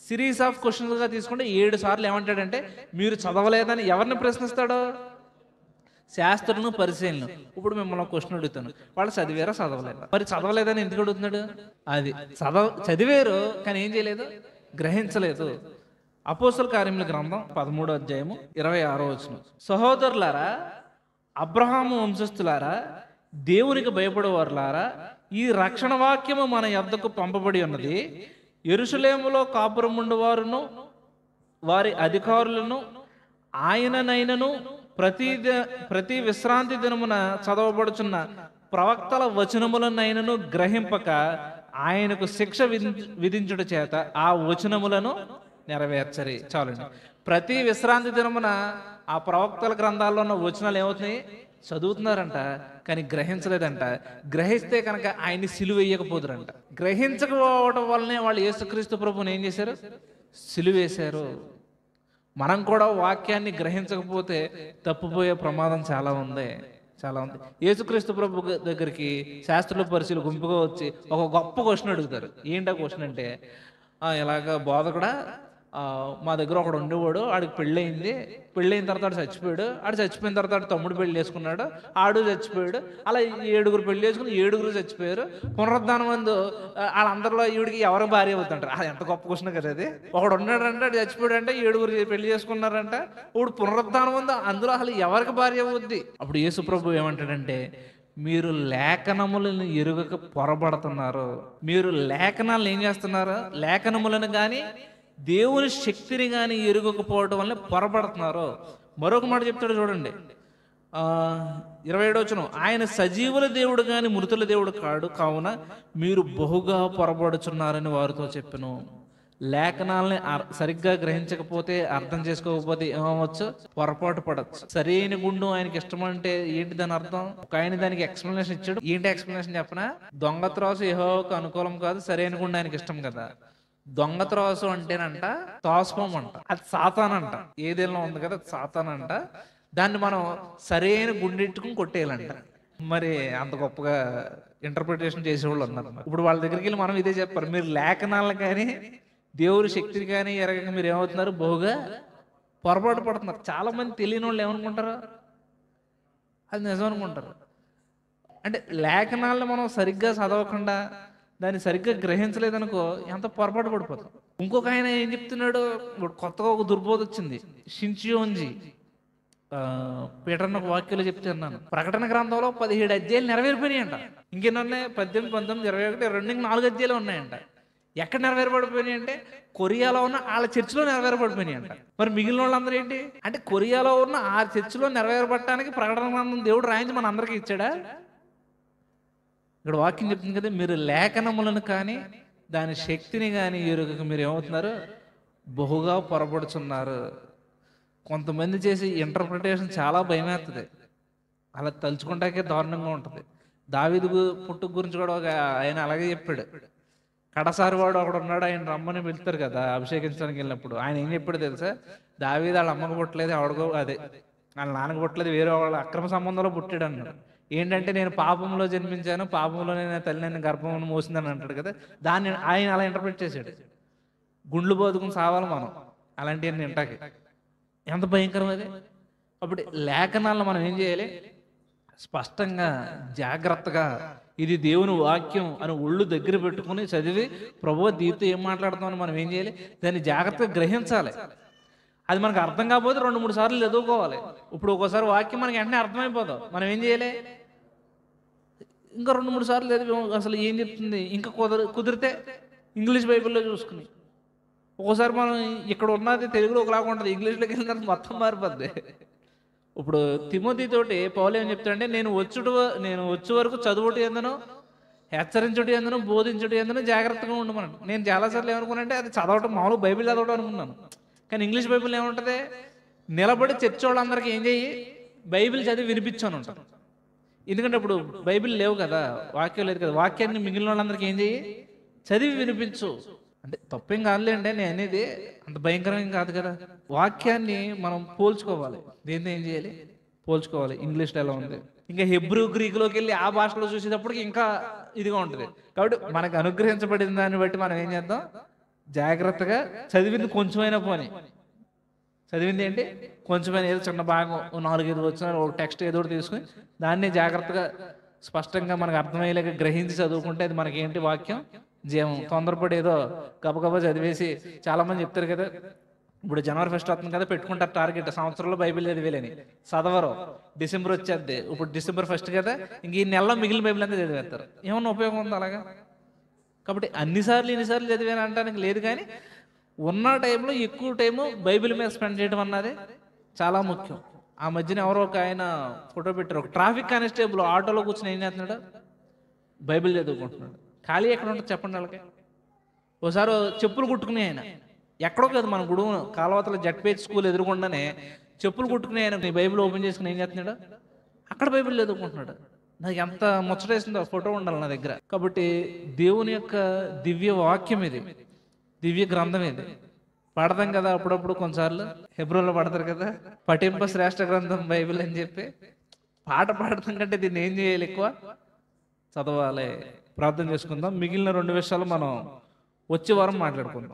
సిరీస్ ఆఫ్ క్వశ్చన్స్గా తీసుకుంటే 7 సార్లు ఏమంటాడంటే, మీరు చదవలేదని ఎవరిని ప్రశ్నిస్తాడో? శాస్త్రులను పరిశీలన. ఇప్పుడు మిమ్మల్ని క్వశ్చన్ అడుగుతాను, వాళ్ళు చదివారా చదవలేదా? మరి చదవలేదని ఎందుకు అడుగుతున్నాడు? అది చదివారు కానీ ఏం చేయలేదు, గ్రహించలేదు. అపోస్తల కార్యముల గ్రంథం 13వ అధ్యాయము 26వ వచనం, సహోదరులారా, అబ్రహాము వంశస్థులారా, దేవునికి భయపడేవారులారా, ఈ రక్షణ వాక్యము మన యొద్దకు పంపబడి ఉన్నది. యెరూషలేములో కాపురముండు వారును వారి అధికారులను ఆయననైనను ప్రతి విశ్రాంతి దినమున చదవబడుచున్న ప్రవక్తల వచనములనైనను గ్రహింపక ఆయనకు శిక్ష విధించుట చేత ఆ వచనములను నెరవేర్చరి. చాలండి. ప్రతి విశ్రాంతి దినమున ఆ ప్రవక్తల గ్రంథాల్లో ఉన్న వచనాలు ఏమవుతున్నాయి, చదువుతున్నారంట కానీ గ్రహించలేదంట. గ్రహిస్తే కనుక ఆయన్ని సిలువ వేయకపోదురంట. గ్రహించకపోవడం వల్లనే వాళ్ళు యేసుక్రీస్తు ప్రభుని ఏం చేశారు, సిలువేశారు. మనం కూడా వాక్యాన్ని గ్రహించకపోతే తప్పిపోయే ప్రమాదం చాలా ఉంది. యేసుక్రీస్తు ప్రభు దగ్గరికి శాస్త్రుల పరిశీలు గుంపుగా వచ్చి ఒక గొప్ప క్వశ్చన్ అడుగుతారు. ఏంటా క్వశ్చన్ అంటే, ఇలాగ బోధకుడా, మా దగ్గర ఒకడు ఉండేవాడు, ఆడికి పెళ్ళయింది, పెళ్ళైన తర్వాత ఆడు చచ్చిపోయాడు, ఆడు చచ్చిపోయిన తర్వాత ఆడు తమ్ముడు పెళ్లి చేసుకున్నాడు, ఆడు చచ్చిపోయాడు, అలా 7 పెళ్లి చేసుకుని 7 చచ్చిపోయారు. పునరుద్ధానం మందు వాళ్ళందరిలో ఈవిడికి ఎవరు భార్య అవుతుంటారు. అది ఎంత గొప్ప క్వశ్చన్ కదా అది. ఒకడు ఉన్నాడంటే ఆడు చచ్చిపోయాడు అంటే 7 పెళ్లి చేసుకున్నారంట, ఇప్పుడు పునరుద్ధానం మందు అందులో అసలు ఎవరికి భార్య అవుద్ది? అప్పుడు యేసు ప్రభు ఏమంటాడంటే, మీరు లేఖనములను ఎరుగక పొరబడుతున్నారు. మీరు లేఖనాలను ఏం చేస్తున్నారు? లేఖనములను కానీ దేవుని శక్తిని కానీ ఎరుగకపోవడం వల్ల పొరబడుతున్నారు. మరొక మాట చెప్తాడు చూడండి, 27వ వచనం, ఆయన సజీవుల దేవుడు కానీ మృతుల దేవుడు కాడు, కావున మీరు బహుగా పొరబడుచున్నారని వారితో చెప్పెను. లేఖనాలని సరిగ్గా గ్రహించకపోతే, అర్థం చేసుకోకపోతే ఏమవచ్చు? పొరపాటు పడచ్చు. సరైన గుండు ఆయనకి ఇష్టం అంటే ఏంటి దాని అర్థం? ఒక ఆయన దానికి ఎక్స్ప్లెనేషన్ ఇచ్చాడు. ఏంటి ఎక్స్ప్లెనేషన్ చెప్పనా? దొంగ త్రాసు యెహోవాకు అనుకూలం కాదు, సరైన గుండు ఆయనకి ఇష్టం కదా. దొంగ త్రాసు అంటేనంట తోస్పం అంట, అది సాతానంట. ఏదేళ్ళలో ఉంది కదా, అది సాతానంట. దాన్ని మనం సరైన గుండెట్టుకుని కొట్టేయాలంట. మరి అంత గొప్పగా ఇంటర్ప్రిటేషన్ చేసేవాళ్ళు ఉన్నారు. ఇప్పుడు వాళ్ళ దగ్గరికి వెళ్ళి మనం ఇదే చెప్పారు, మీరు లేఖనాలను కానీ దేవుడి శక్తిని కానీ ఎరగక మీరు ఏమవుతున్నారు? బహుగా పొరపాటు పడుతున్నారు. చాలా మంది తెలియని వాళ్ళు ఏమనుకుంటారు? అది నిజం అనుకుంటారు. అంటే లేఖనాలను మనం సరిగ్గా చదవకుండా, దాన్ని సరిగ్గా గ్రహించలేదనుకో, ఎంత పొరపాటు పడిపోతాం. ఇంకొక ఆయన ఏం చెప్తున్నాడు, కొత్తగా ఒక దుర్బోధ వచ్చింది. షించియోంజి పీటర్ ఒక వాక్యాలు చెప్తున్నాను. ప్రకటన గ్రంథంలో 17 అధ్యాయాలు నెరవేరిపోయినాయి అంట. ఇంకేమున్నాయి? 18, 19, 21, 22, 4 అధ్యాయాలు ఉన్నాయంట. ఎక్కడ నెరవేరబడిపోయినాయి అంటే కొరియాలో ఉన్న వాళ్ళ చర్చిలో నెరవేరబడిపోయినాయి అంట. మరి మిగిలిన వాళ్ళందరూ ఏంటి అంటే, కొరియాలో ఉన్న ఆ చర్చిలో నెరవేరబడటానికి ప్రకటన గ్రంథం దేవుడు రాయించి మన అందరికీ ఇచ్చాడా? ఇక్కడ వాక్యం చెప్తుంది కదా, మీరు లేఖనములను కానీ దాని శక్తిని కానీ ఎరుగక మీరు ఏమవుతున్నారు? బహుగా పొరపడుచున్నారు. కొంతమంది చేసి ఇంటర్ప్రిటేషన్ చాలా భయమేస్తుంది. అలా తలుచుకుంటాకే దారుణంగా ఉంటుంది. దావీదు పుట్టుక గురించి కూడా ఒక ఆయన అలాగే చెప్పాడు. కడసారి వాడు ఒకడు ఉన్నాడు, ఆయన రమ్మని వెళ్తారు కదా అభిషేకించడానికి వెళ్ళినప్పుడు. ఆయన ఏం చెప్పాడు తెలుసా? దావీదు వాళ్ళ అమ్మకు పుట్టలేదు, ఆవిడకో అదే వాళ్ళ నాన్నకు పుట్టలేదు, వేరే వాళ్ళ అక్రమ సంబంధంలో పుట్టాడు అన్నాడు. ఏంటంటే నేను పాపంలో జన్మించాను, పాపంలోనే నా తల్లి నన్ను గర్భంలో మోసిందని అంటాడు కదా. దాన్ని ఆయన అలా ఇంటర్ప్రిట్ చేశాడు. గుండ్లు బోదుకుని సావాలి మనం అలాంటివన్నీ వింటాకి. ఎంత భయంకరం అది. అప్పుడు లేఖనాలను మనం ఏం చేయాలి? స్పష్టంగా జాగ్రత్తగా ఇది దేవుని వాక్యం అని ఒళ్ళు దగ్గర పెట్టుకుని చదివి, ప్రభువా దీంతో ఏం మాట్లాడుతామని మనం ఏం చేయాలి? దాన్ని జాగ్రత్తగా గ్రహించాలి. అది మనకు అర్థం కాకపోతే 2-3 సార్లు చదువుకోవాలి. ఇప్పుడు ఒక్కోసారి వాక్యం మనకి వెంటనే అర్థమైపోతాం, మనం ఏం చేయాలి? ఇంకా 2-3 సార్లు చదివి అసలు ఏం చెప్తుంది ఇంకా కుదిరితే ఇంగ్లీష్ బైబిల్లో చూసుకుని. ఒక్కోసారి మనం ఇక్కడ ఉన్నది తెలుగులో ఒకలాగా ఉంటుంది, ఇంగ్లీష్లోకి వెళ్ళిన తర్వాత మొత్తం మారిపోద్ది. ఇప్పుడు తిమోతి తోటి పౌలు ఏం చెప్తాడంటే, నేను వచ్చే వరకు చదువుటి ఎందును, హెచ్చరించుటి ఎందును, బోధించుటి ఎందును జాగ్రత్తగా ఉండమన్నాడు. నేను చాలాసార్లు ఏమనుకున్నానంటే అది చదవటం మామూలు బైబిల్ చదవడం అనుకున్నాను. కానీ ఇంగ్లీష్ బైబిల్ ఏముంటుంది? నిలబడి చర్చ్ వాళ్ళందరికీ ఏం చెయ్యి? బైబిల్ చదివి వినిపించాను ఉంటాను. ఎందుకంటే ఇప్పుడు బైబిల్ లేవు కదా, వాక్యం లేదు కదా, వాక్యాన్ని మిగిలిన వాళ్ళందరికీ ఏం చెయ్యి? చదివి వినిపించు. అంటే తప్పేం కాదులేండి, నేను అనేది అంత భయంకరం కాదు కదా. వాక్యాన్ని మనం పోల్చుకోవాలి. దేన్ని ఏం చేయాలి? పోల్చుకోవాలి. ఇంగ్లీష్లో ఎలా ఉంది, ఇంకా హెబ్రూ గ్రీకులోకి వెళ్ళి ఆ భాషలో చూసేటప్పటికి ఇంకా ఇదిగా ఉంటుంది. కాబట్టి మనకు అనుగ్రహించబడిన దాన్ని బట్టి మనం ఏం చేద్దాం? జాగ్రత్తగా చదివింది కొంచెమైనా పోనీ, చదివింది ఏంటి కొంచెమైనా, ఏదో చిన్న భాగం 4-5 వచ్చిన ఒక టెక్స్ట్ ఏదో తీసుకుని దాన్ని జాగ్రత్తగా స్పష్టంగా మనకు అర్థమయ్యేలాగా గ్రహించి చదువుకుంటే అది మనకేంటి? వాక్యం జీవం. తొందరపడి ఏదో గబగబా చదివేసి, చాలా మంది చెప్తారు కదా, ఇప్పుడు జనవరి 1 వస్తుంది కదా, పెట్టుకుంటారు టార్గెట్, సంవత్సరంలో బైబిల్ చదివేలేని, చదవరు. డిసెంబర్ వచ్చేద్ది, ఇప్పుడు డిసెంబర్ 1 కదా, ఇంక ఈ నెలలో మిగిలిన బైబిల్ అంతా చదివేస్తారు. ఏమన్నా ఉపయోగం ఉందా అలాగా? కాబట్టి ఇన్నిసార్లు చదివాను అనడానికి లేదు, కానీ ఉన్న టైంలో ఎక్కువ టైము బైబిల్ మీద స్పెండ్ చేయడం అన్నది చాలా ముఖ్యం. ఆ మధ్యన ఎవరో ఒక ఆయన ఫోటో పెట్టారు, ఒక ట్రాఫిక్ కానిస్టేబుల్ ఆటోలో కూర్చొని ఏం చేస్తున్నాడు? బైబిల్ చదువుకుంటున్నాడు. ఖాళీ ఎక్కడ ఉంటుంది చెప్పండి వాళ్ళకి? ఒకసారి చెప్పులు కుట్టుకునే ఆయన, ఎక్కడో కాదు మన గుడువు కాలవతల జడ్పేజ్ స్కూల్ ఎదురుకుండానే చెప్పులు కుట్టుకునే ఆయన నీ బైబిల్ ఓపెన్ చేసుకుని ఏం చేస్తున్నాడు? అక్కడ బైబిల్ చదువుకుంటున్నాడు. నాకు ఎంత ముచ్చటేసిందో, ఫోటో ఉండాలి నా దగ్గర. కాబట్టి దేవుని యొక్క దివ్య వాక్యం ఇది, దివ్య గ్రంథం ఇది. పడతాం కదా అప్పుడప్పుడు, కొన్నిసార్లు హెబ్రోన్లో పడతారు కదా, పఠింప శ్రేష్ఠ గ్రంథం బైబిల్ అని చెప్పి పాట పాడతాం కంటే దీన్ని ఏం చేయాలి? ఎక్కువ చదవాలి. ప్రార్థన చేసుకుందాం. మిగిలిన 2 విషయాలు మనం వచ్చే వారం మాట్లాడుకుందాం.